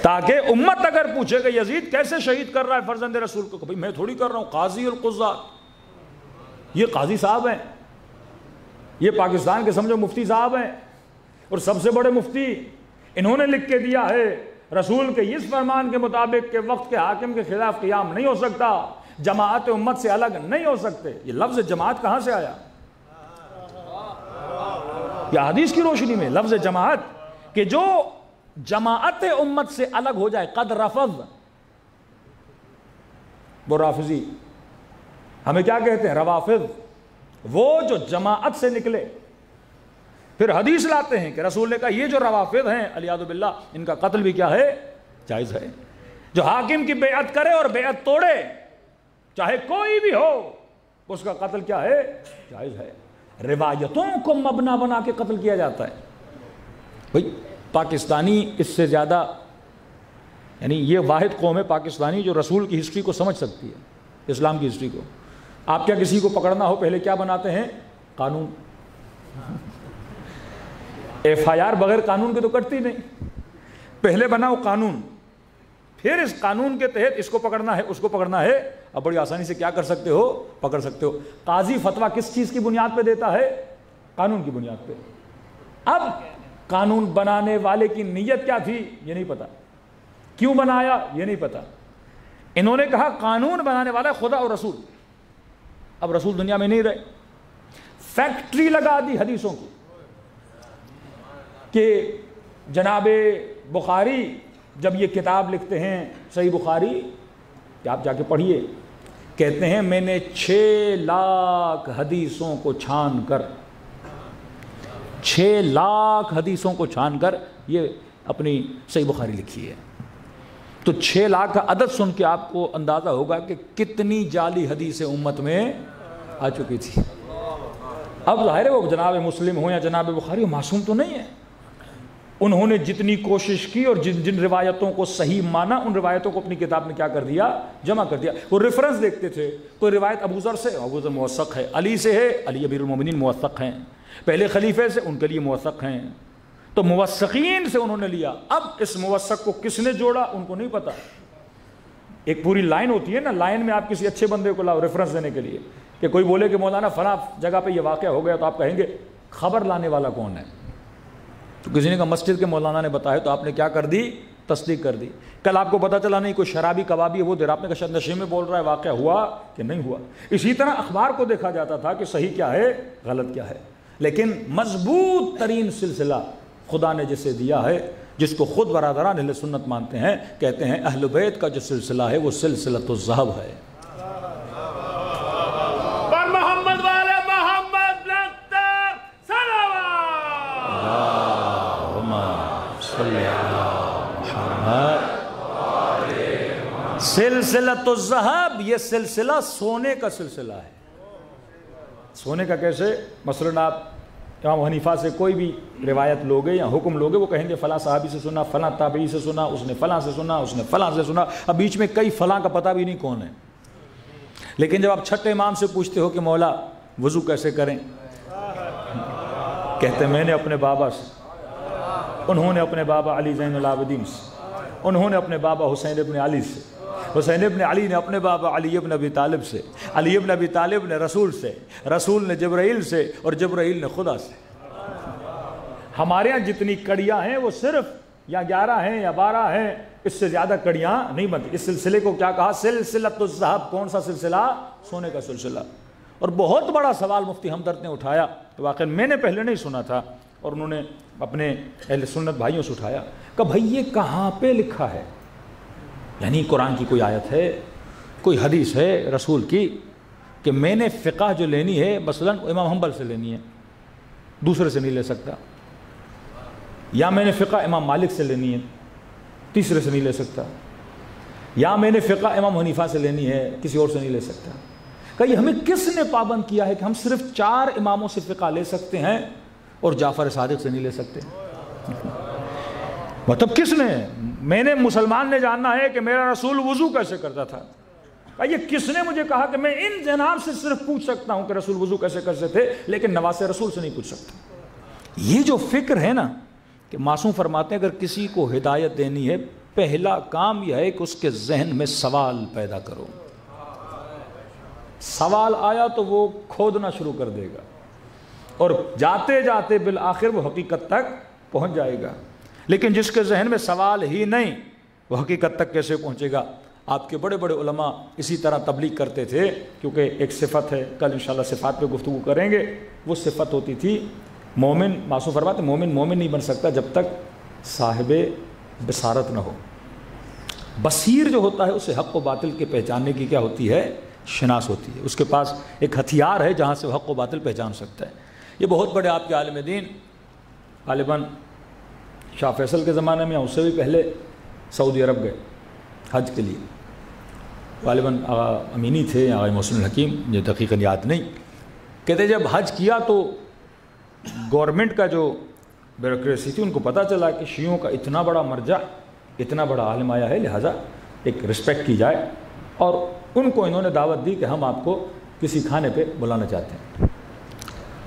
تاکہ امت اگر پوچھے کہ یزید کیسے شہید کر رہا ہے فرزند رسول کو، بھئی میں تھوڑی کر رہا ہوں، قاضی القضات، یہ قاضی صاحب ہیں، یہ پاکستان کے سمجھو مفتی صاحب ہیں، اور سب سے بڑے مفتی، انہوں نے لکھ کے دیا ہے رسول کے اس فرمان کے مطابق کہ وقت کے حاکم کے خلاف قیام نہیں ہو سکتا، جماعت امت سے الگ نہیں ہو سکتے۔ یہ لفظ جماعت کہاں سے آیا؟ یہ حدیث کی روشنی میں لفظ جماعت، کہ جو جماعت امت سے الگ ہو جائے، قد رفض، وہ رافضی، ہمیں کیا کہتے ہیں؟ روافض، وہ جو جماعت سے نکلے۔ پھر حدیث لاتے ہیں کہ رسول نے کہا یہ جو روافض ہیں علیاذ باللہ، ان کا قتل بھی کیا ہے؟ جائز ہے۔ جو حاکم کی بیعت کرے اور بیعت توڑے، چاہے کوئی بھی ہو، اس کا قتل کیا ہے؟ جائز ہے۔ روایتوں کو مبنا بنا کے قتل کیا جاتا ہے۔ بھئی پاکستانی اس سے زیادہ، یعنی یہ واحد قوم ہے پاکستانی جو رسول کی ہسٹری کو سمجھ سکتی ہے، اسلام کی ہسٹری کو۔ آپ کیا کسی کو پکڑنا ہو پہلے کیا بناتے ہیں؟ قانون۔ ایف آئی آر بغیر قانون کے تو کٹتی نہیں، پہلے بناؤ قانون، پھر اس قانون کے تحت اس کو پکڑنا ہے، اس کو پکڑنا ہے۔ اب بڑی آسانی سے کیا کر سکتے ہو؟ پکڑ سکتے ہو۔ قاضی فتویٰ کس چیز کی بنیاد پہ دیتا ہے؟ قانون کی بنیاد پہ۔ اب قانون بنانے والے کی نیت کیا تھی یہ نہیں پتا، کیوں بنایا یہ نہیں پتا۔ انہوں نے کہا قانون بنانے والا خدا اور رسول۔ اب رسول دنیا میں نہیں رہے، فیکٹری لگا دی حدیثوں کی، کہ جناب بخاری جب یہ کتاب لکھتے ہیں صحیح بخاری، کہ آپ جا کے پڑھیے، کہتے ہیں میں نے 6 لاکھ حدیثوں کو چھان کر، 6 لاکھ حدیثوں کو چھان کر یہ اپنی صحیح بخاری لکھی ہے۔ تو 6 لاکھ کا عدد سن کے آپ کو اندازہ ہوگا کہ کتنی جعلی حدیثیں امت میں آ چکی تھی۔ اب ظاہر ہے وہ جناب مسلم ہو یا جناب بخاری معصوم تو نہیں ہے، انہوں نے جتنی کوشش کی اور جن روایتوں کو صحیح مانا، ان روایتوں کو اپنی کتاب میں کیا کر دیا؟ جمع کر دیا۔ وہ ریفرنس دیکھتے تھے، کوئی روایت ابو ذر سے، ابو ذر موثق ہے، علی سے ہے، علی امیر المومنین موثق ہیں، پہلے خلیفے سے ان کے لیے موثق ہیں، تو موثقین سے انہوں نے لیا. اب اس موثق کو کس نے جوڑا ان کو نہیں پتا. ایک پوری لائن ہوتی ہے نا، لائن میں آپ کسی اچھے بندے کو لاؤ ریفرنس دینے کے لیے، کہ کوئی بولے کہ مولانا فلاں جگہ پہ یہ واقعہ ہو گیا، تو آپ کہیں گے خبر لانے والا کون ہے؟ تو کسی نے کہا مسجد کے مولانا نے بتایا، تو آپ نے کیا کر دی؟ تصدیق کر دی. کل آپ کو پتا چلا نہیں کوئی شرابی کبابی ہے وہ دیر، آپ نے کہا شاید نشے میں بول رہا ہے، واقعہ ہوا کہ نہیں ہوا. اسی طرح اخبار کو دیکھا جاتا تھا کہ صحیح کیا ہے غلط کیا ہے، لیکن مضبوط ترین سلسلہ خدا نے جسے دیا ہے، جس کو خود برادران اہل سنت مانتے ہیں، کہتے ہیں اہل بیت کا جو سلسلہ ہے وہ سلسلۃ الذہب ہے. پر محمد والے محمد لگتر صلوات. سلسلۃ الذہب یہ سلسلہ سونے کا سلسلہ ہے. سونے کا کیسے؟ مثلاً آپ امام حنیفہ سے کوئی بھی روایت لوگے یا حکم لوگے، وہ کہیں گے فلاں صحابی سے سنا، فلاں تابعی سے سنا، اس نے فلاں سے سنا، اس نے فلاں سے سنا. اب بیچ میں کئی فلاں کا پتہ بھی نہیں کون ہے. لیکن جب آپ چھٹے امام سے پوچھتے ہو کہ مولا وضو کیسے کریں، کہتے ہیں میں نے اپنے بابا سے، انہوں نے اپنے بابا علی زین العابدین سے، انہوں نے اپنے بابا حسین ابن علی سے، حسین ابن علی نے اپنے بابا علی ابن ابی طالب سے، علی ابن ابی طالب نے رسول سے، رسول نے جبرائیل سے، اور جبرائیل نے خدا سے. ہمارے ہاں جتنی کڑیاں ہیں وہ صرف یا 11 ہیں یا 12 ہیں، اس سے زیادہ کڑیاں نہیں بنتی. اس سلسلے کو کیا کہا؟ سلسلۃ الذہب. کون سا سلسلہ؟ سونے کا سلسلہ. اور بہت بڑا سوال مفتی ہمدرد نے اٹھایا، کہ واقعی میں نے پہلے نہیں سنا تھا، اور انہوں نے اپنے اہل سنت بھائیوں سے اٹھایا کہ بھائی یہ کہاں پہ لکھا ہے؟ یعنی قرآن کی کوئی آیت ہے، کوئی حدیث ہے رسول کی، کہ میں نے فقہ جو لینی ہے مثلا امام حنبل سے لینی ہے، دوسرے سے نہیں لے سکتا، یا میں نے فقہ امام مالک سے لینی ہے، تیسرے سے نہیں لے سکتا، یا میں نے فقہ امام حنیفہ سے لینی ہے، کسی اور سے نہیں لے سکتا. کہ یہ ہمیں کس نے پابند کیا ہے کہ ہم صرف 4 اماموں سے فقہ لے سکتے ہیں اور جعفر صادق سے نہیں لے سکتے؟ مطلب کس نے؟ میں نے مسلمان نے جاننا ہے کہ میرا رسول وضو کیسے کرتا تھا. یہ کس نے مجھے کہا کہ میں ان جناب سے صرف پوچھ سکتا ہوں کہ رسول وضو کیسے کرتے تھے، لیکن نواز رسول سے نہیں پوچھ سکتا؟ یہ جو فکر ہے نا، کہ معصوم فرماتے ہیں اگر کسی کو ہدایت دینی ہے، پہلا کام یہ ہے کہ اس کے ذہن میں سوال پیدا کرو. سوال آیا تو وہ کھودنا شروع کر دے گا، اور جاتے جاتے بالآخر وہ حقیقت تک پہنچ جائے گا. لیکن جس کے ذہن میں سوال ہی نہیں، وہ حقیقت تک کیسے پہنچے گا؟ آپ کے بڑے بڑے علماء اسی طرح تبلیغ کرتے تھے، کیونکہ ایک صفت ہے، کل انشاءاللہ صفات پہ گفتگو کریں گے. وہ صفت ہوتی تھی مومن، معصوم فرماتے مومن نہیں بن سکتا جب تک صاحب بصارت نہ ہو. بصیر جو ہوتا ہے اسے حق و باطل کے پہچاننے کی کیا ہوتی ہے؟ شناس ہوتی ہے. اس کے پاس ایک ہتھیار ہے جہاں سے وہ حق و باطل پہچان سکتا ہے. یہ بہت بڑے آپ کے عالم دین غالباً شاہ فیصل کے زمانے میں، اس سے بھی پہلے سعودی عرب گئے حج کے لیے. غالباً آغا امینی تھے یا آغا محسن الحکیم، یہ دقیقاً یاد نہیں. کہتے جب حج کیا تو گورنمنٹ کا جو بیوروکریسی تھی ان کو پتہ چلا کہ شیعوں کا اتنا بڑا مرجع، اتنا بڑا عالم آیا ہے، لہٰذا ایک رسپیکٹ کی جائے. اور ان کو انہوں نے دعوت دی کہ ہم آپ کو کسی کھانے پہ بلانا چاہتے ہیں.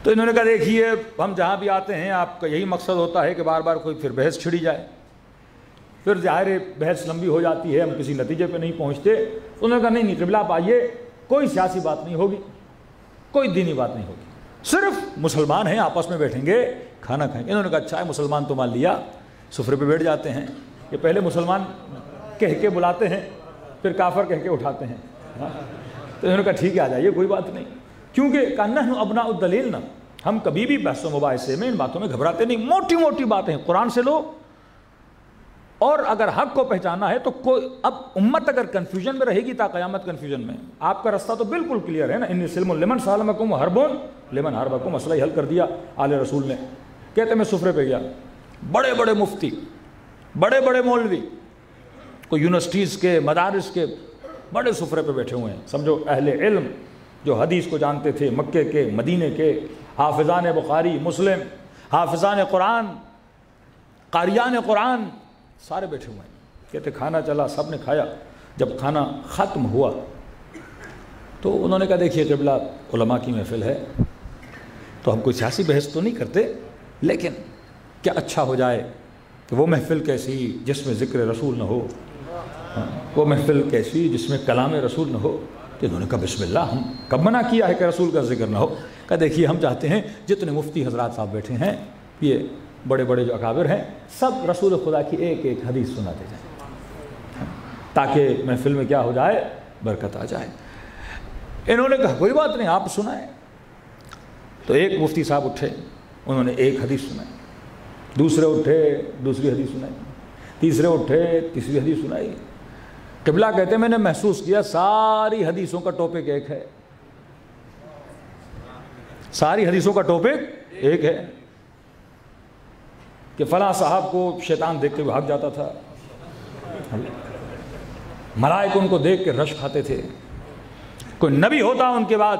تو انہوں نے کہا دیکھیے ہم جہاں بھی آتے ہیں آپ کا یہی مقصد ہوتا ہے کہ بار بار کوئی پھر بحث چھڑی جائے، پھر ظاہر بحث لمبی ہو جاتی ہے، ہم کسی نتیجے پہ نہیں پہنچتے. انہوں نے کہا نہیں قبلہ آپ آئیے، کوئی سیاسی بات نہیں ہوگی، کوئی دینی بات نہیں ہوگی، صرف مسلمان ہیں آپس میں بیٹھیں گے کھانا کھائیں گے. انہوں نے کہا اچھا ہے، مسلمان تو مان لیا، سفرے پہ بیٹھ جاتے ہیں. یہ پہلے مسلمان کہہ کے بلاتے ہیں، پھر کافر کہہ کے اٹھاتے ہیں. تو انہوں نے کہا ٹھیک ہے آ جائیے، کوئی بات نہیں. کیونکہ کہنا ہے ابناء الدلیل نا، ہم کبھی بھی بحث و مباحثے میں ان باتوں میں گھبراتے نہیں. موٹی موٹی باتیں قرآن سے لو، اور اگر حق کو پہچانا ہے تو کوئی اب امت اگر کنفیوژن میں رہے گی تا قیامت کنفیوژن میں. آپ کا رستہ تو بالکل کلیئر ہے نا. انی سلم لمن سالمکم حربون لمن حربکم. مسئلہ ہی حل کر دیا آل رسول نے. کہتے میں سفرے پہ گیا، بڑے بڑے مفتی، بڑے بڑے مولوی، کوئی یونیورسٹیز کے مدارس کے بڑے سفرے پہ بیٹھے ہوئے ہیں. سمجھو اہل علم جو حدیث کو جانتے تھے، مکے کے مدینے کے حافظان بخاری مسلم، حافظان قرآن، قاریان قرآن، سارے بیٹھے ہوئے ہیں. کہتے کھانا چلا، سب نے کھایا. جب کھانا ختم ہوا تو انہوں نے کہا دیکھیے قبلہ علماء کی محفل ہے، تو ہم کوئی سیاسی بحث تو نہیں کرتے، لیکن کیا اچھا ہو جائے کہ وہ محفل کیسی جس میں ذکر رسول نہ ہو، وہ محفل کیسی جس میں کلام رسول نہ ہو. کہ انہوں نے کہا بسم اللہ، ہم کب منع کیا ہے کہ رسول کا ذکر نہ ہو؟ کہ دیکھیے ہم چاہتے ہیں جتنے مفتی حضرات صاحب بیٹھے ہیں، یہ بڑے بڑے جو اکابر ہیں، سب رسول خدا کی ایک ایک حدیث سناتے جائیں تاکہ محفل میں کیا ہو جائے، برکت آ جائے. انہوں نے کہا کوئی بات نہیں، آپ سنائیں. تو ایک مفتی صاحب اٹھے، انہوں نے ایک حدیث سنائی، دوسرے اٹھے دوسری حدیث سنائی، تیسرے اٹھے تیسری حدیث سنائی. قبلہ کہتے ہیں میں نے محسوس کیا ساری حدیثوں کا ٹاپک ایک ہے، ساری حدیثوں کا ٹاپک ایک ہے کہ فلاں صاحب کو شیطان دیکھ کے بھاگ جاتا تھا، ملائکہ ان کو دیکھ کے رش کھاتے تھے، کوئی نبی ہوتا ان کے بعد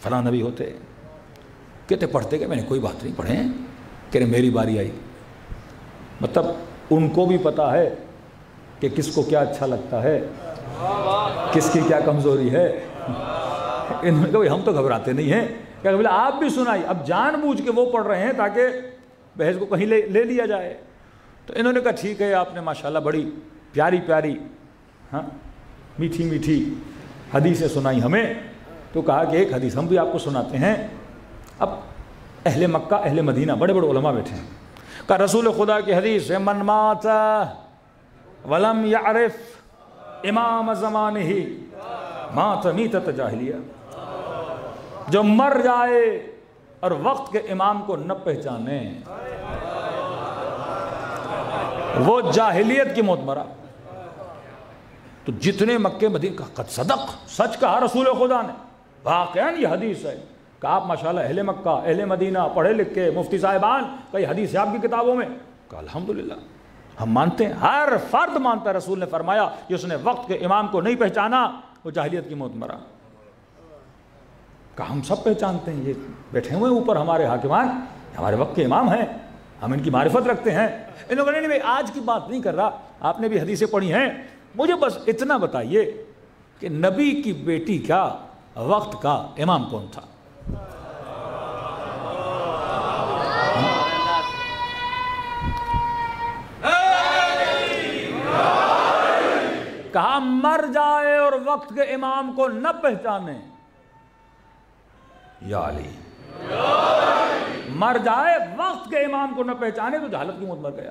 فلاں نبی ہوتے. کہتے پڑھتے کہ میں نے کوئی بات نہیں پڑھے، کہ میری باری آئی. مطلب ان کو بھی پتا ہے کہ کس کو کیا اچھا لگتا ہے، کس کی کیا کمزوری ہے. انہوں نے کہا ہم تو گھبراتے نہیں ہیں، کہ بولے آپ بھی سنائی. اب جان بوجھ کے وہ پڑھ رہے ہیں تاکہ بحث کو کہیں لے لیا جائے. تو انہوں نے کہا ٹھیک ہے، آپ نے ماشاءاللہ بڑی پیاری پیاری میٹھی میٹھی حدیثیں سنائی ہمیں. تو کہا کہ ایک حدیث ہم بھی آپ کو سناتے ہیں. اب اہل مکہ اہل مدینہ بڑے بڑے علماء بیٹھے ہیں. کہا رسول خدا کی حدیث ہے من مات ولم یعرف امام زمانہ مات میتۃ جاہلیہ. جو مر جائے اور وقت کے امام کو نہ پہچانے وہ جاہلیت کی موت مرا. تو جتنے مکے مدینہ قد صدق، سچ کہا رسول خدا نے، واقعاً یہ حدیث ہے. کہ آپ ماشاءاللہ اہل مکہ اہل مدینہ پڑھے لکھے مفتی صاحبان، کئی حدیث ہے آپ کی کتابوں میں. کہ الحمدللہ ہم مانتے ہیں، ہر فرد مانتا ہے. رسول نے فرمایا جس نے وقت کے امام کو نہیں پہچانا وہ جاہلیت کی موت مرا. کہ ہم سب پہچانتے ہیں، یہ بیٹھے ہوئے اوپر ہمارے حاکمان ہمارے وقت کے امام ہیں، ہم ان کی معرفت رکھتے ہیں. انہوں نے کہا نہیں آج کی بات نہیں کر رہا، آپ نے بھی حدیثیں پڑھی ہیں، مجھے بس اتنا بتائیے کہ نبی کی بیٹی کا وقت کا امام کون تھا؟ کہا مر جائے اور وقت کے امام کو نہ پہچانے یا علی، مر جائے وقت کے امام کو نہ پہچانے تو جہالت کی موت مر گیا.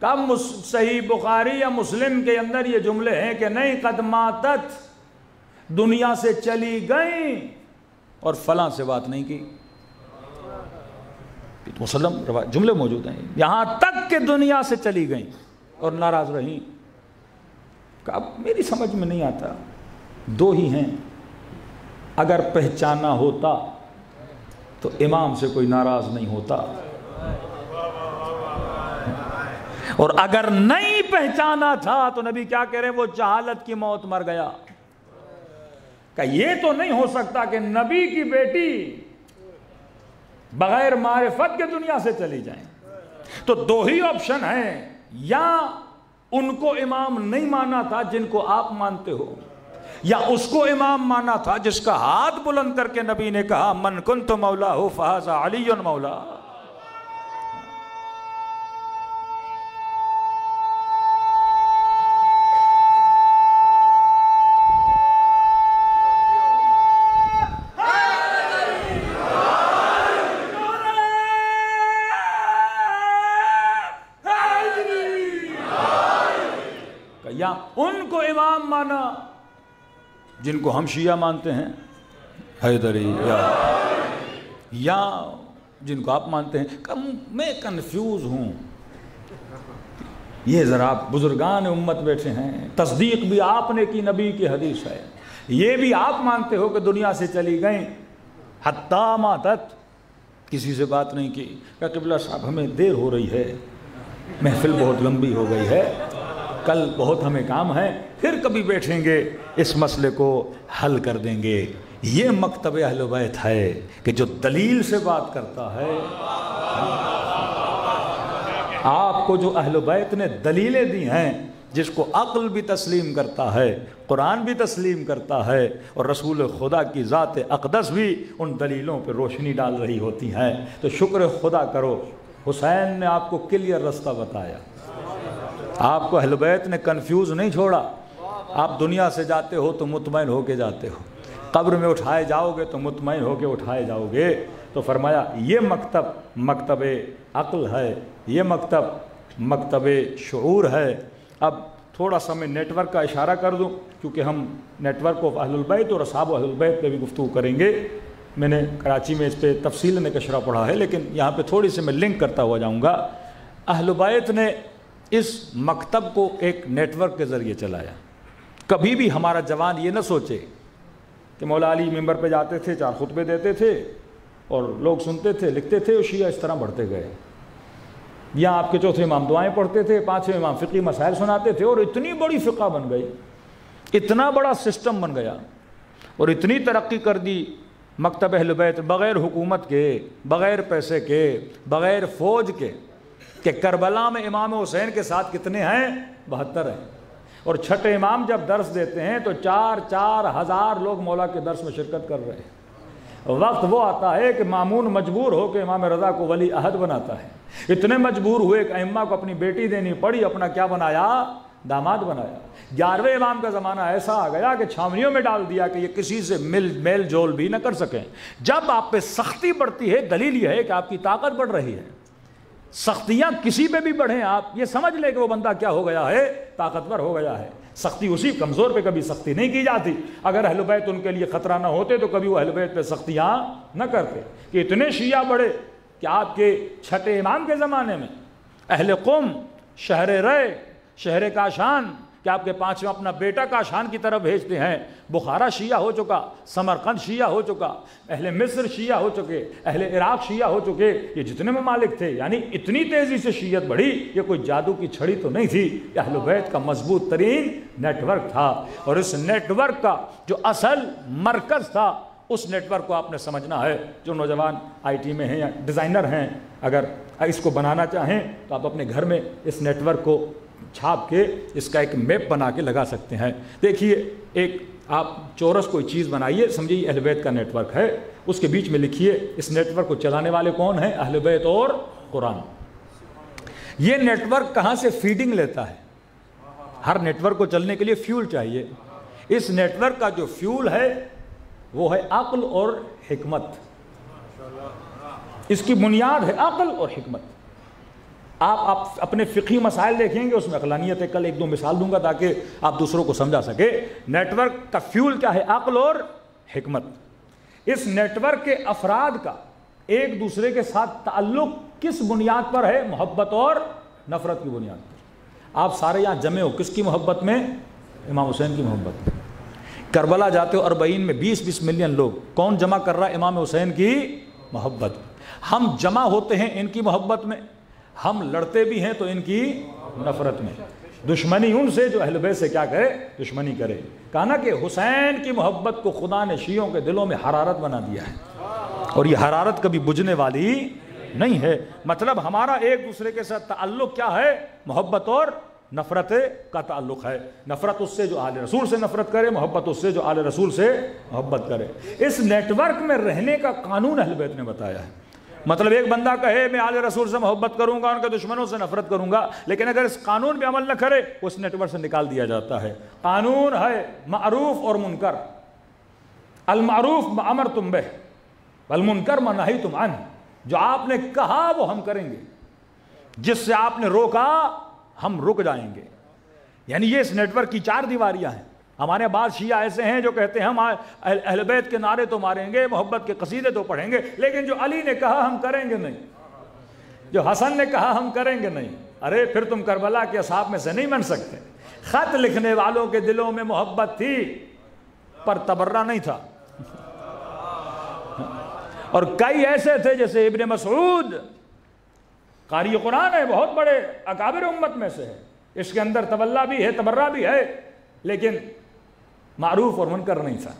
کب صحیح بخاری یا مسلم کے اندر یہ جملے ہیں کہ نہیں قد ماتت، دنیا سے چلی گئیں اور فلاں سے بات نہیں کی. مسلم جملے موجود ہیں، یہاں تک کہ دنیا سے چلی گئیں اور ناراض رہیں. اب میری سمجھ میں نہیں آتا، دو ہی ہیں. اگر پہچانا ہوتا تو امام سے کوئی ناراض نہیں ہوتا، اور اگر نہیں پہچانا تھا تو نبی کیا کہہ رہے ہیں؟ وہ جہالت کی موت مر گیا. کہ یہ تو نہیں ہو سکتا کہ نبی کی بیٹی بغیر معرفت کے دنیا سے چلی جائیں. تو دو ہی آپشن ہیں، یا ان کو امام نہیں مانا تھا جن کو آپ مانتے ہو، یا اس کو امام مانا تھا جس کا ہاتھ بلند کر کے نبی نے کہا من کنت مولا ہو فہذا علی مولا. یا ان کو امام مانا جن کو ہم شیعہ مانتے ہیں حیدری، یا جن کو آپ مانتے ہیں. میں کنفیوز ہوں. یہ ذرا بزرگان امت بیٹھے ہیں، تصدیق بھی آپ نے کی نبی کی حدیث ہے، یہ بھی آپ مانتے ہو کہ دنیا سے چلی گئیں حتی ماتت، کسی سے بات نہیں کی. کہ قبلہ صاحب ہمیں دیر ہو رہی ہے، محفل بہت لمبی ہو گئی ہے، کل بہت ہمیں کام ہے، پھر کبھی بیٹھیں گے اس مسئلے کو حل کر دیں گے. یہ مکتب اہل بیت ہے کہ جو دلیل سے بات کرتا ہے. آپ کو جو اہل بیت نے دلیلیں دی ہیں جس کو عقل بھی تسلیم کرتا ہے، قرآن بھی تسلیم کرتا ہے، اور رسول خدا کی ذات اقدس بھی ان دلیلوں پہ روشنی ڈال رہی ہوتی ہیں، تو شکر خدا کرو حسین نے آپ کو کلیئر رستہ بتایا، آپ کو اہل بیت نے کنفیوز نہیں چھوڑا۔ آپ دنیا سے جاتے ہو تو مطمئن ہو کے جاتے ہو، قبر میں اٹھائے جاؤ گے تو مطمئن ہو کے اٹھائے جاؤ گے۔ تو فرمایا یہ مکتب مکتب عقل ہے، یہ مکتب مکتب شعور ہے۔ اب تھوڑا سا میں نیٹ ورک کا اشارہ کر دوں، کیونکہ ہم نیٹ ورک آف اہل البیت اور اصحاب اہل البیت پہ بھی گفتگو کریں گے۔ میں نے کراچی میں اس پہ تفصیل نقشہ پڑھا ہے، لیکن یہاں پہ تھوڑی سی میں لنک کرتا ہوا جاؤں گا۔ اہل بیت نے اس مکتب کو ایک نیٹ ورک کے ذریعے چلایا۔ کبھی بھی ہمارا جوان یہ نہ سوچے کہ مولا علی ممبر پہ جاتے تھے، 4 خطبے دیتے تھے اور لوگ سنتے تھے، لکھتے تھے، اور شیعہ اس طرح بڑھتے گئے۔ یہاں آپ کے چوتھے امام دعائیں پڑھتے تھے، 5ویں امام فقہی مسائل سناتے تھے، اور اتنی بڑی فقہ بن گئی، اتنا بڑا سسٹم بن گیا، اور اتنی ترقی کر دی مکتب اہل بیت بغیر حکومت کے، بغیر پیسے کے، بغیر فوج کے، کہ کربلا میں امام حسین کے ساتھ کتنے ہیں؟ 72 ہیں، اور چھٹے امام جب درس دیتے ہیں تو 4 ہزار لوگ مولا کے درس میں شرکت کر رہے ہیں۔ وقت وہ آتا ہے کہ مامون مجبور ہو کے امام رضا کو ولی عہد بناتا ہے، اتنے مجبور ہوئے کہ ائمہ کو اپنی بیٹی دینی پڑی، اپنا کیا بنایا؟ داماد بنایا۔ 11ویں امام کا زمانہ ایسا آ گیا کہ چھاونیوں میں ڈال دیا کہ یہ کسی سے میل جول بھی نہ کر سکیں۔ جب آپ پہ سختی بڑھتی ہے، دلیل یہ ہے کہ آپ کی طاقت بڑھ رہی ہے۔ سختیاں کسی پہ بھی بڑھیں، آپ یہ سمجھ لیں کہ وہ بندہ کیا ہو گیا ہے؟ طاقتور ہو گیا ہے۔ سختی اسی کمزور پہ کبھی سختی نہیں کی جاتی۔ اگر اہل بیت ان کے لیے خطرہ نہ ہوتے تو کبھی وہ اہل بیت پہ سختیاں نہ کرتے۔ کہ اتنے شیعہ بڑھے کہ آپ کے چھٹے امام کے زمانے میں اہل قم، شہر رے، شہر کاشان، کہ آپ کے 5واں اپنا بیٹا کاشان کی طرف بھیجتے ہیں۔ بخارا شیعہ ہو چکا، سمرقند شیعہ ہو چکا، اہل مصر شیعہ ہو چکے، اہل عراق شیعہ ہو چکے، یہ جتنے ممالک تھے، یعنی اتنی تیزی سے شیعت بڑھی، یہ کوئی جادو کی چھڑی تو نہیں تھی، یہ اہل بیت کا مضبوط ترین نیٹ ورک تھا۔ اور اس نیٹ ورک کا جو اصل مرکز تھا، اس نیٹ ورک کو آپ نے سمجھنا ہے۔ جو نوجوان آئی ٹی میں ہیں یا ڈیزائنر ہیں، اگر اس کو بنانا چاہیں تو آپ اپنے گھر میں اس نیٹ ورک کو چھاپ کے اس کا ایک میپ بنا کے لگا سکتے ہیں۔ دیکھیے، ایک آپ چورس کوئی چیز بنائیے، سمجھیے اہل بیت کا نیٹ ورک ہے، اس کے بیچ میں لکھیے اس نیٹ ورک کو چلانے والے کون ہیں؟ اہل بیت اور قرآن۔ یہ نیٹ ورک کہاں سے فیڈنگ لیتا ہے؟ ہر نیٹ ورک کو چلنے کے لیے فیول چاہیے۔ اس نیٹ ورک کا جو فیول ہے وہ ہے عقل اور حکمت۔ اس کی بنیاد ہے عقل اور حکمت۔ آپ اپنے فقہی مسائل دیکھیں گے، اس میں عقلانیت ہے، کل 1-2 مثال دوں گا تاکہ آپ دوسروں کو سمجھا سکے۔ نیٹ ورک کا فیول کیا ہے؟ عقل اور حکمت۔ اس نیٹ ورک کے افراد کا ایک دوسرے کے ساتھ تعلق کس بنیاد پر ہے؟ محبت اور نفرت کی بنیاد پر۔ آپ سارے یہاں جمع ہو کس کی محبت میں؟ امام حسین کی محبت میں۔ کربلا جاتے ہو 40 میں 20 ملین لوگ، کون جمع کر رہا ہے؟ امام حسین کی محبت۔ ہم جمع ہوتے ہیں ان کی محبت میں، ہم لڑتے بھی ہیں تو ان کی نفرت میں۔ دشمنی ان سے جو اہل بیت سے کیا کرے؟ دشمنی کرے۔ کہا نا کہ حسین کی محبت کو خدا نے شیعوں کے دلوں میں حرارت بنا دیا ہے، اور یہ حرارت کبھی بجھنے والی نہیں ہے۔ مطلب ہمارا ایک دوسرے کے ساتھ تعلق کیا ہے؟ محبت اور نفرت کا تعلق ہے۔ نفرت اس سے جو آل رسول سے نفرت کرے، محبت اس سے جو آل رسول سے محبت کرے۔ اس نیٹ ورک میں رہنے کا قانون اہل بیت نے بتایا ہے۔ مطلب ایک بندہ کہے میں آل رسول سے محبت کروں گا، ان کے دشمنوں سے نفرت کروں گا، لیکن اگر اس قانون پہ عمل نہ کرے اس نیٹ ورک سے نکال دیا جاتا ہے۔ قانون ہے معروف اور منکر۔ المعروف ما امرتم بہ والمنکر ما نہیتم عنہ۔ جو آپ نے کہا وہ ہم کریں گے، جس سے آپ نے روکا ہم رک جائیں گے۔ یعنی یہ اس نیٹ ورک کی 4 دیواریاں ہیں۔ ہمارے بعض شیعہ ایسے ہیں جو کہتے ہیں ہم اہل بیت کے نعرے تو ماریں گے، محبت کے قصیدے تو پڑھیں گے، لیکن جو علی نے کہا ہم کریں گے نہیں، جو حسن نے کہا ہم کریں گے نہیں۔ ارے پھر تم کربلا کے اصحاب میں سے نہیں بن سکتے۔ خط لکھنے والوں کے دلوں میں محبت تھی پر تبرہ نہیں تھا، اور کئی ایسے تھے جیسے ابن مسعود، قاری قرآن ہے، بہت بڑے اکابر امت میں سے ہے، اس کے اندر تولا بھی ہے، تبرہ بھی ہے، لیکن معروف اور منکر نہیں تھا۔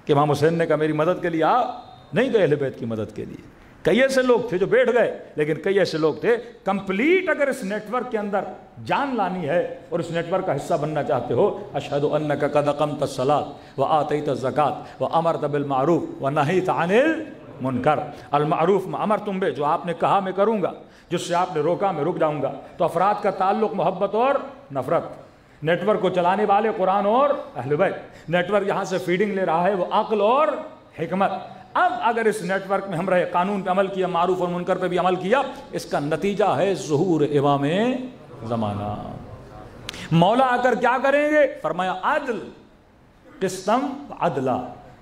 کہ امام حسین نے کہا میری مدد کے لیے آپ نہیں گئے اہل بیت کی مدد کے لیے، کئی ایسے لوگ تھے جو بیٹھ گئے، لیکن کئی ایسے لوگ تھے کمپلیٹ اگر اس نیٹ ورک کے اندر جان لانی ہے اور اس نیٹ ورک کا حصہ بننا چاہتے ہو، اشہد انک قد اقمت الصلاۃ وآتیت الزکاۃ وامرت بالمعروف ونہیت عن المنکر۔ المعروف میں امر تم بے، جو آپ نے کہا میں کروں گا، جس سے آپ نے روکا میں رک جاؤں گا۔ تو افراد کا تعلق محبت اور نفرت، نیٹ ورک کو چلانے والے قرآن اور اہل بیت، نیٹ ورک یہاں سے فیڈنگ لے رہا ہے وہ عقل اور حکمت۔ اب اگر اس نیٹ ورک میں ہم رہے، قانون پہ عمل کیا، معروف اور منکر پہ بھی عمل کیا، اس کا نتیجہ ہے ظہور امام زمانہ۔ مولا آ کر کیا کریں گے؟ فرمایا عدل قسطم عدلا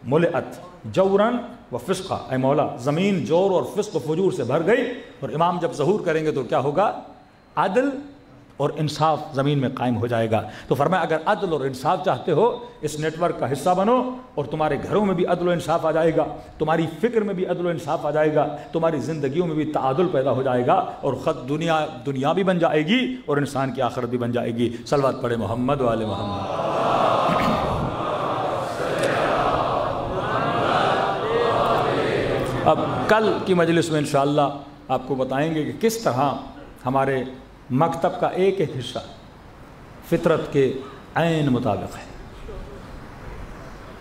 ملئت جورن و فسقا۔ اے مولا زمین جور اور فسق و فجور سے بھر گئی، اور امام جب ظہور کریں گے تو کیا ہوگا؟ عدل اور انصاف زمین میں قائم ہو جائے گا۔ تو فرمایا اگر عدل اور انصاف چاہتے ہو، اس نیٹ ورک کا حصہ بنو، اور تمہارے گھروں میں بھی عدل و انصاف آ جائے گا، تمہاری فکر میں بھی عدل و انصاف آ جائے گا، تمہاری زندگیوں میں بھی تعادل پیدا ہو جائے گا، اور خود دنیا بھی بن جائے گی اور انسان کی آخرت بھی بن جائے گی۔ صلوات پڑھے محمد و آل محمد۔ اب کل کی مجلس میں انشاءاللہ آپ کو بتائیں گے کہ کس طرح ہمارے مکتب کا ایک ایک حصہ فطرت کے عین مطابق ہے،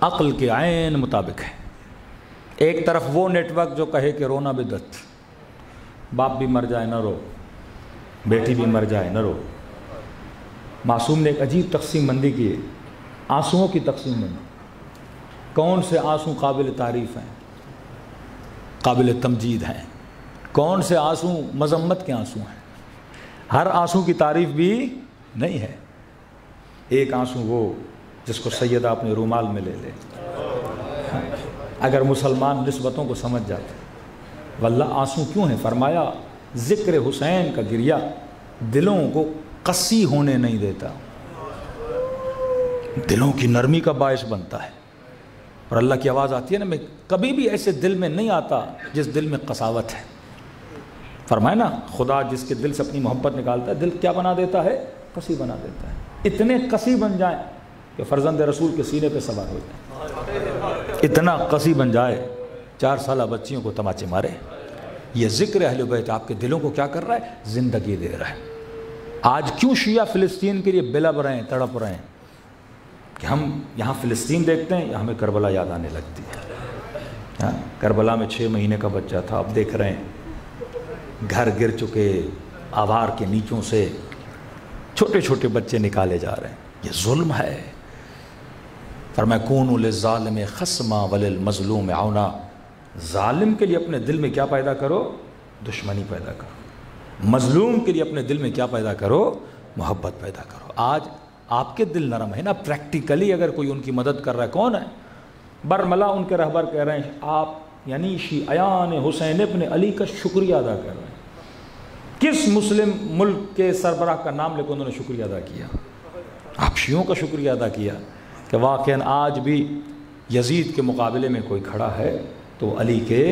عقل کے عین مطابق ہے۔ ایک طرف وہ نیٹ ورک جو کہے کہ رونا بدعت، باپ بھی مر جائے نہ رو، بیٹی بھی مر جائے نہ رو۔ معصوم نے ایک عجیب تقسیم بندی کی ہے، آنسوؤں کی تقسیم بندی۔ کون سے آنسو قابل تعریف ہیں، قابل تمجید ہیں، کون سے آنسو مذمت کے آنسو ہیں۔ ہر آنسو کی تعریف بھی نہیں ہے۔ ایک آنسو وہ جس کو سیدہ اپنے رومال میں لے لے، اگر مسلمان نسبتوں کو سمجھ جاتے۔ واللہ آنسو کیوں ہیں؟ فرمایا ذکر حسین کا گریہ دلوں کو قسی ہونے نہیں دیتا، دلوں کی نرمی کا باعث بنتا ہے۔ اور اللہ کی آواز آتی ہے نا، میں کبھی بھی ایسے دل میں نہیں آتا جس دل میں قساوت ہے۔ فرمائے نا خدا جس کے دل سے اپنی محبت نکالتا ہے، دل کیا بنا دیتا ہے؟ قسی بنا دیتا ہے۔ اتنے قسی بن جائیں کہ فرزند رسول کے سینے پہ سوار ہو جائیں، اتنا قسی بن جائے 4 سالہ بچیوں کو تماچے مارے۔ یہ ذکر اہل بیت آپ کے دلوں کو کیا کر رہا ہے؟ زندگی دے رہا ہے۔ آج کیوں شیعہ فلسطین کے لیے بلب رہے ہیں، تڑپ رہے ہیں کہ ہم یہاں فلسطین دیکھتے ہیں یا ہمیں کربلا یاد آنے لگتی ہے۔ کربلا میں 6 مہینے کا بچہ تھا، اب دیکھ رہے ہیں گھر گر چکے، آوار کے نیچوں سے چھوٹے چھوٹے بچے نکالے جا رہے ہیں۔ یہ ظلم ہے۔ فرمایا کونوا للظالم خصما وللمظلوم عونا۔ ظالم کے لیے اپنے دل میں کیا پیدا کرو؟ دشمنی پیدا کرو۔ مظلوم کے لیے اپنے دل میں کیا پیدا کرو؟ محبت پیدا کرو۔ آج آپ کے دل نرم ہے نا، پریکٹیکلی اگر کوئی ان کی مدد کر رہا ہے، کون ہے؟ برملا ان کے رہبر کہہ رہے ہیں آپ یعنی شیعیان حسین ابن علی کا شکریہ ادا کر رہے ہیں۔ کس مسلم ملک کے سربراہ کا نام لے کر انہوں نے شکریہ ادا کیا؟ آپ شیعوں کا شکریہ ادا کیا کہ واقعاً آج بھی یزید کے مقابلے میں کوئی کھڑا ہے تو علی کے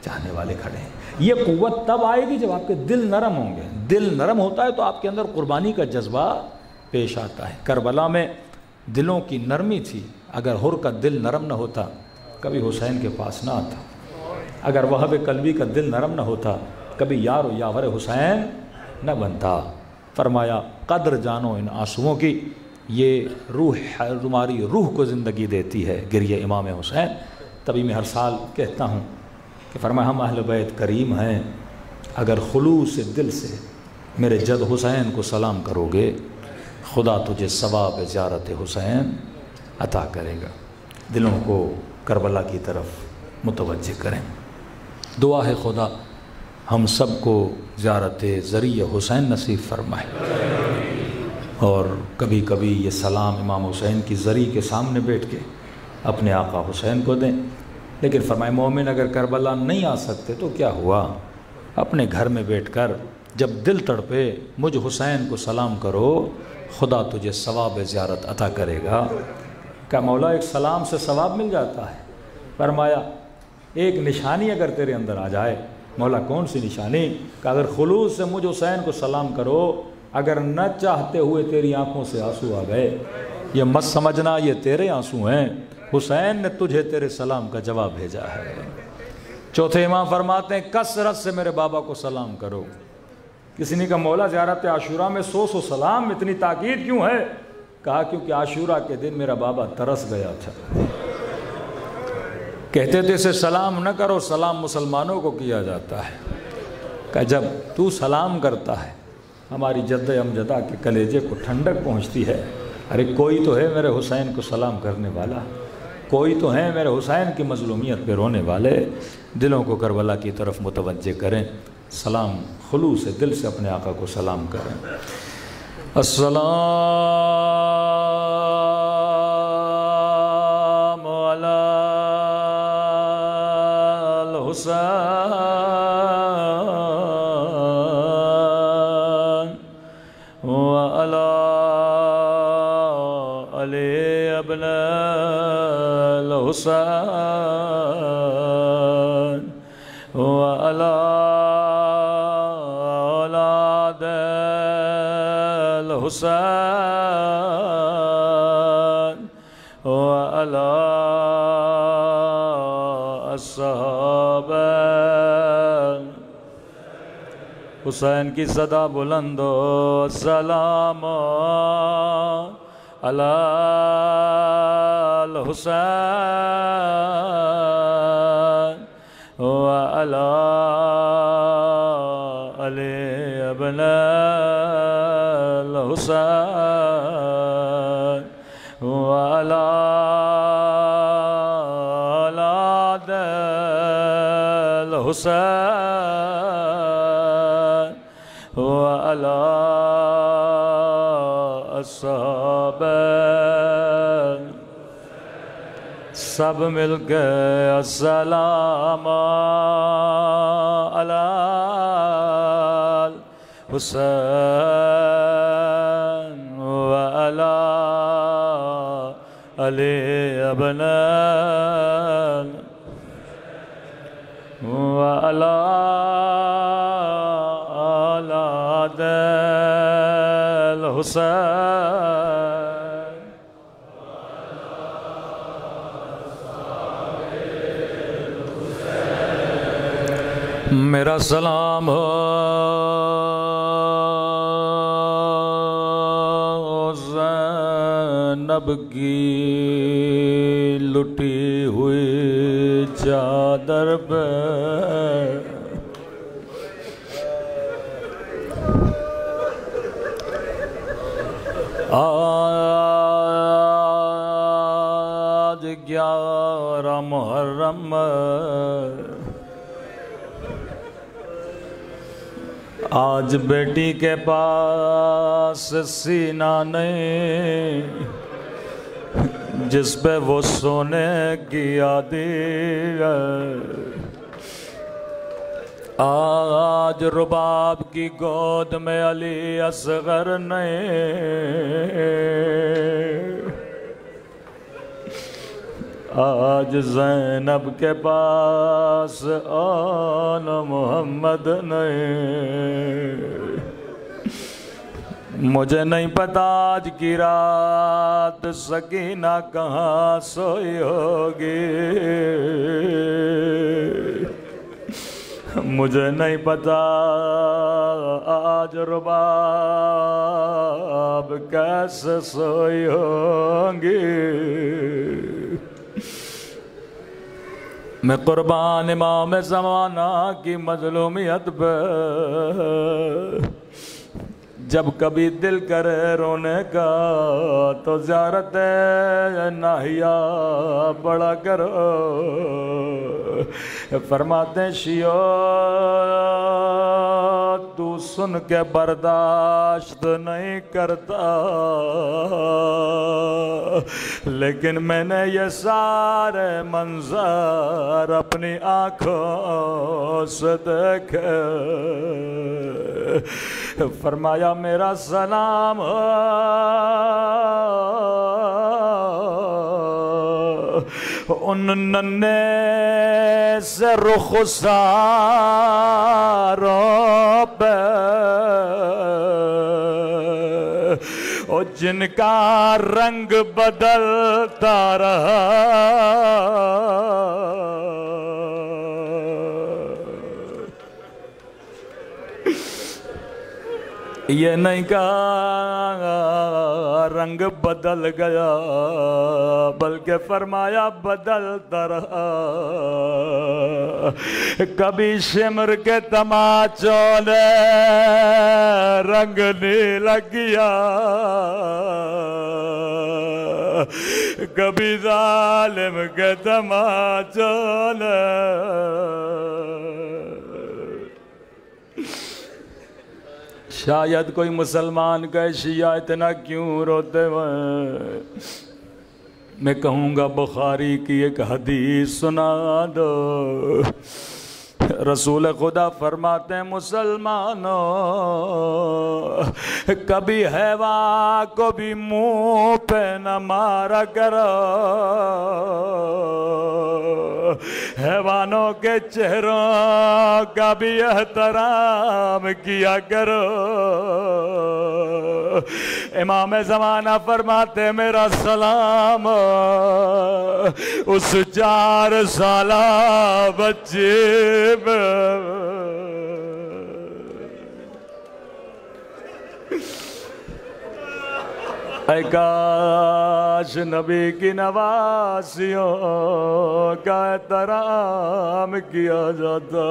چاہنے والے کھڑے ہیں۔ یہ قوت تب آئے گی جب آپ کے دل نرم ہوں گے۔ دل نرم ہوتا ہے تو آپ کے اندر قربانی کا جذبہ پیش آتا ہے۔ کربلا میں دلوں کی نرمی تھی، اگر حر کا دل نرم نہ ہوتا کبھی حسین کے پاس نہ آتا، اگر وہب قلبی کا دل نرم نہ ہوتا کبھی یار و یاور حسین نہ بنتا۔ فرمایا قدر جانو ان آنسوؤں کی، یہ روح تمہاری روح کو زندگی دیتی ہے، گریہ امام حسین۔ تبھی میں ہر سال کہتا ہوں کہ فرمایا ہم اہل بیت کریم ہیں، اگر خلوص دل سے میرے جد حسین کو سلام کرو گے خدا تجھے ثواب زیارت حسین عطا کرے گا۔ دلوں کو کربلا کی طرف متوجہ کریں۔ دعا ہے خدا ہم سب کو زیارت ذریعہ حسین نصیب فرمائے، اور کبھی کبھی یہ سلام امام حسین کی زری کے سامنے بیٹھ کے اپنے آقا حسین کو دیں۔ لیکن فرمائے مومن اگر کربلا نہیں آ سکتے تو کیا ہوا؟ اپنے گھر میں بیٹھ کر جب دل تڑپے مجھ حسین کو سلام کرو، خدا تجھے ثواب زیارت عطا کرے گا۔ کیا مولا ایک سلام سے ثواب مل جاتا ہے؟ فرمایا ایک نشانی اگر تیرے اندر آ جائے۔ مولا کون سی نشانی؟ کہ اگر خلوص سے مجھ حسین کو سلام کرو، اگر نہ چاہتے ہوئے تیری آنکھوں سے آنسو آ گئے، یہ مت سمجھنا یہ تیرے آنسو ہیں، حسین نے تجھے تیرے سلام کا جواب بھیجا ہے۔ چوتھے امام فرماتے ہیں کثرت سے میرے بابا کو سلام کرو. کسی نے کہا مولا زیارت عاشورہ میں 100 سلام، اتنی تاکید کیوں ہے؟ کہا کیونکہ عاشورہ کے دن میرا بابا ترس گیا تھا. کہتے تھے اسے سلام نہ کرو، سلام مسلمانوں کو کیا جاتا ہے. کہ جب تو سلام کرتا ہے ہماری جد امجدہ کے کلیجے کو ٹھنڈک پہنچتی ہے. ارے کوئی تو ہے میرے حسین کو سلام کرنے والا، کوئی تو ہے میرے حسین کی مظلومیت پہ رونے والے. دلوں کو کربلا کی طرف متوجہ کریں، سلام خلوص سے دل سے اپنے آقا کو سلام کریں. السلام علی الحسین وعلی علی ابن الحسین وعلی اولاد الحسین وعلی اصحاب حسین کی صدا بلند و سلام علی الحسین وعلی علی ابن الحسین وعلی اولاد الحسین وعلی اصحاب سب مل کے السلام علی الحسین وعلی علی ابن وعلی اولاد الحسین. میرا سلام ہو زینب کی لٹی ہوئی چادر پہ، آج 11 محرم آج بیٹی کے پاس سینہ نہیں جس پہ وہ سونے کی یادی ہے. آج رباب کی گود میں علی اصغر نہیں، آج زینب کے پاس آن محمد نہیں. مجھے نہیں پتا آج کی رات سکینہ کہاں سوئی ہوگی، مجھے نہیں پتا آج رباب کیسے سوئی ہوگی. میں قربان امام زمانہ کی مظلومیت پہ، جب کبھی دل کرے رونے کا تو زیارت ناہیہ بڑا کرو. فرماتے ہیں شیعو تو سن کے برداشت نہیں کرتا، لیکن میں نے یہ سارے منظر اپنی آنکھوں سے دیکھے. فرمایا میرا سلام ان ننھے سے رخساروں پہ اور جن کا رنگ بدلتا رہا، یہ نہیں کہا رنگ بدل گیا بلکہ فرمایا بدلتا رہا کبھی شمر کے تماچوں نے رنگ نہیں لگیا کبھی ظالم کے تماچوں نے شاید کوئی مسلمان کہے شیعہ اتنا کیوں روتے ہوئے میں کہوں گا بخاری کی ایک حدیث سنا دو رسول خدا فرماتے ہیں مسلمانوں کبھی حیوان کو بھی منہ پہ نہ مارا کرو حیوانوں کے چہروں کا بھی احترام کیا کرو امام زمانہ فرماتے میرا سلام اس 4 سالہ بچے اے کاش نبی کی نواسیوں کا احترام کیا جاتا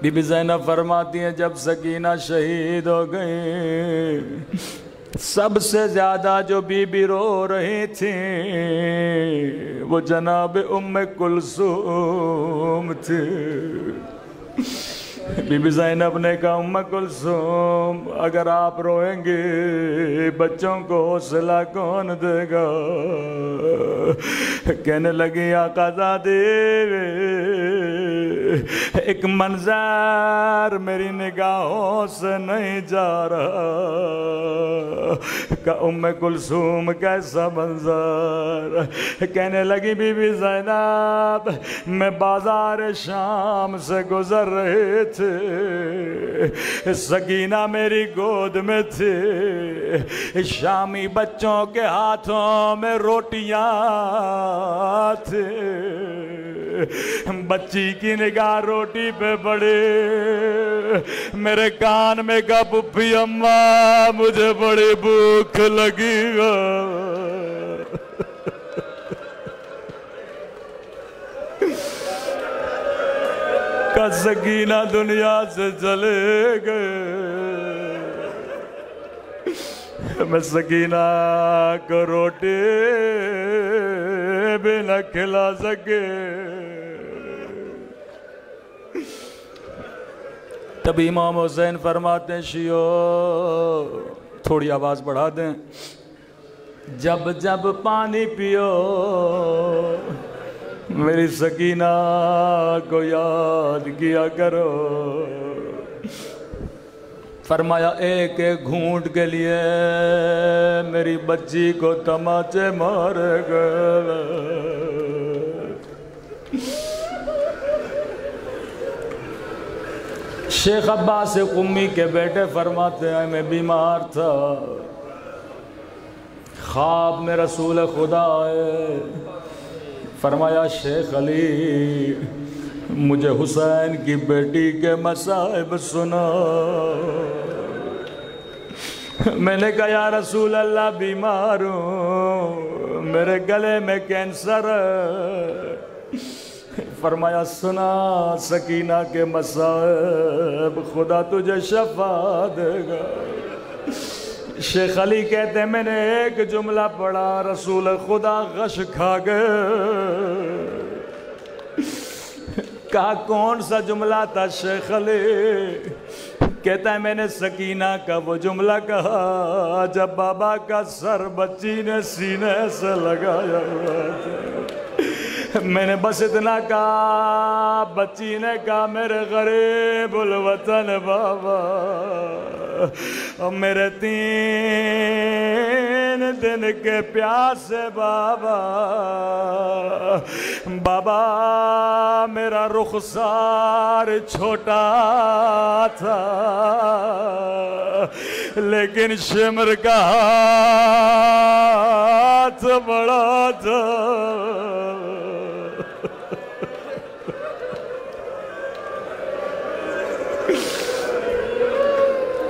بی بی زینب فرماتی ہیں جب سکینہ شہید ہو گئی سب سے زیادہ جو بی بی رو رہی تھیں وہ جناب ام کلثوم تھی بی بی زینب نے کہا ام کلثوم اگر آپ روئیں گے بچوں کو حوصلہ کون دے گا کہنے لگی آقا زادی ایک منظر میری نگاہوں سے نہیں جا رہا کہ ام کلثوم کیسا منظر کہنے لگی بی بی زینب میں بازار شام سے گزر رہے تھے سکینہ میری گود میں تھے شامی بچوں کے ہاتھوں میں روٹیاں تھے بچی کی نگاہ روٹی پہ پڑے میرے کان میں کہا پپھی اماں مجھے بڑی بھوک لگی کا سکینہ دنیا سے چلے گئے میں سکینہ کو روٹی بھی نہ کھلا سکے تب امام حسین فرماتے ہیں شیعو تھوڑی آواز بڑھا دیں جب جب پانی پیو میری سکینہ کو یاد کیا کرو فرمایا ایک ایک گھونٹ کے لیے میری بچی کو تماچے مارے گئے شیخ عباس قمی کے بیٹے فرماتے ہیں میں بیمار تھا خواب میں رسول خدا آئے فرمایا شیخ علی مجھے حسین کی بیٹی کے مصائب سنا میں نے کہا یا رسول اللہ بیمار ہوں میرے گلے میں کینسر ہے فرمایا سنا سکینہ کے مصائب خدا تجھے شفا دے گا شیخ علی کہتے ہیں میں نے ایک جملہ پڑھا رسول خدا غش کھا گئے کہا کون سا جملہ تھا شیخ علی کہتا ہے میں نے سکینہ کا وہ جملہ کہا جب بابا کا سر بچی نے سینے سے لگایا ہوا تھا میں نے بس اتنا کہا بچی نے کہا میرے غریب الوطن بابا اور میرے 3 دن کے پیاسے بابا بابا میرا رخسار چھوٹا تھا لیکن شمر کا ہاتھ بڑا تھا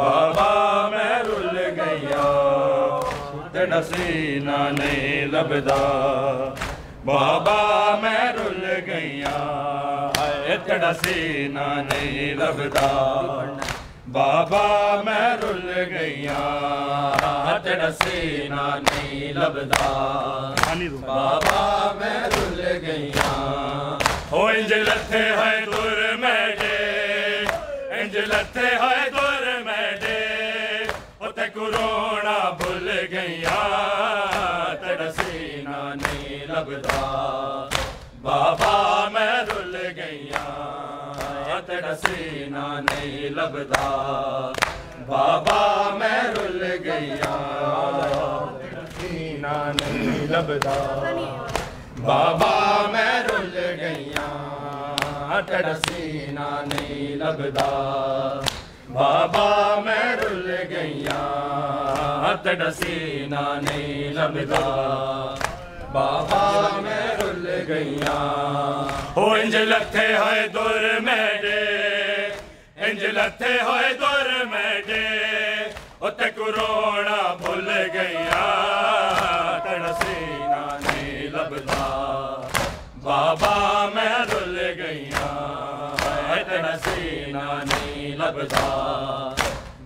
بابا میں رل گیا تیرا سینہ نہیں لبدا بابا میں رل گیا تیرا سینہ نہیں لبدا بابا میں رل گیا تیرا سینہ نہیں لبدا بابا میں رل گیا ہو انج لتھے ہے دور میڈے انج لتھے ہے دور میڈے اتے کرونا بھول گیا تیرا سینہ نہیں لبدا بابا میں رل گیا تیرا سینہ نہیں لبدا بابا میں رل گیا تیرا سینہ نہیں لبدا بابا میں رل گیا تیرا سینہ نہیں لبدا بابا میں رل گیا تیرا سینہ نہیں لبدا بابا میں رل گیا ہو انج لتھے ہوئے دور میڈے انج لتھے ہوئے دور میڈے اتے کرونا بھول گیا تیرا سینہ نہیں لبدا بابا میں رل گیا تیرا سینہ نہیں لبدا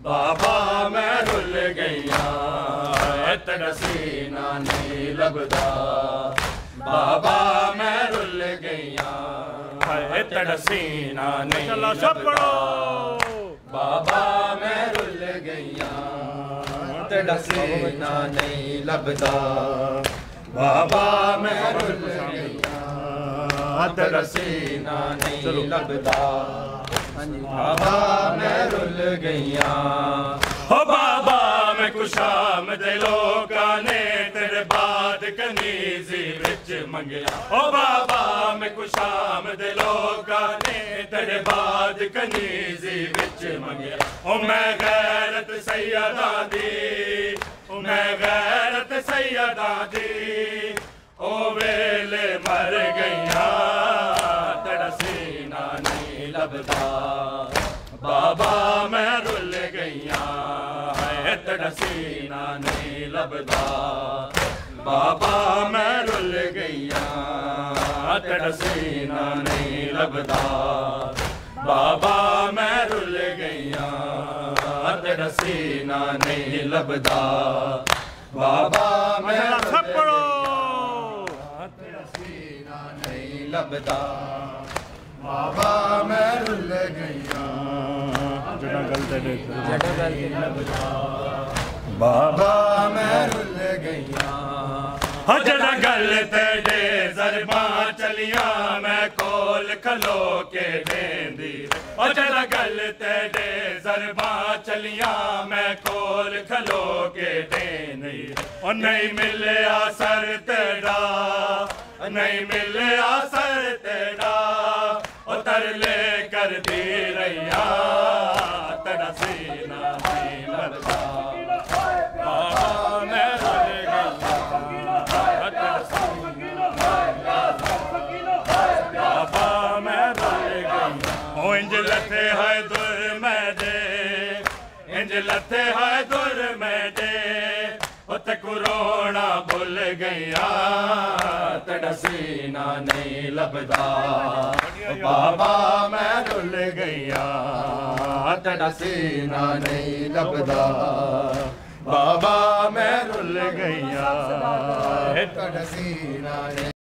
بابا میں رل گیا تیرا سینہ نہیں لبدا بابا میں رل گیا تیرا سینہ نہیں لبدا بابا میں رل گیا تیرا سینہ نہیں لبدا بابا میں رل گیا تیرا سینہ نہیں لبدا بابا میں رل گیا ہو بابا میں کشام دے لوکاں نے تیرے بعد کنیزی وچ منگیا ہو بابا میں کشام دے لوکاں نے تیرے بعد کنیزی وچ منگیا او میں غیرت سیداں دی او میں غیرت سیداں دی او ویلے مر گیا تیرا سینہ نہیں لبدا بابا میں رل گیا تیرا سینہ نہیں لبدا بابا میں رل گیا تیرا سینہ نہیں لبدا بابا میں رل گیا تیرا سینہ نہیں لبدا بابا میں رل گیا تیرا سینہ نہیں لبدا بابا میں رل گیا بابا میں رل گیا جڑا گل تیرے ضرباں چلیاں میں کول کھلو کے دیندی جڑا گل تیرے ضرباں چلیاں میں کول کھلو کے دیندی نہیں ملیا سر تیرا نہیں ملیا سر تیرا ترلے کر دی رہیا تیرا سینہ نہیں لبدا بابا میں رل گیا تیرا سینہ بابا میں رل گیا او انج لتھے ہے دور میڈے انج لتھے ہے دور میڈے اتے کرونا بھول گیا تیرا سینہ نہیں لبدا بابا میں رل گیا تیرا سینہ نہیں لبدا بابا میں رل گیا تیرا سینہ نہیں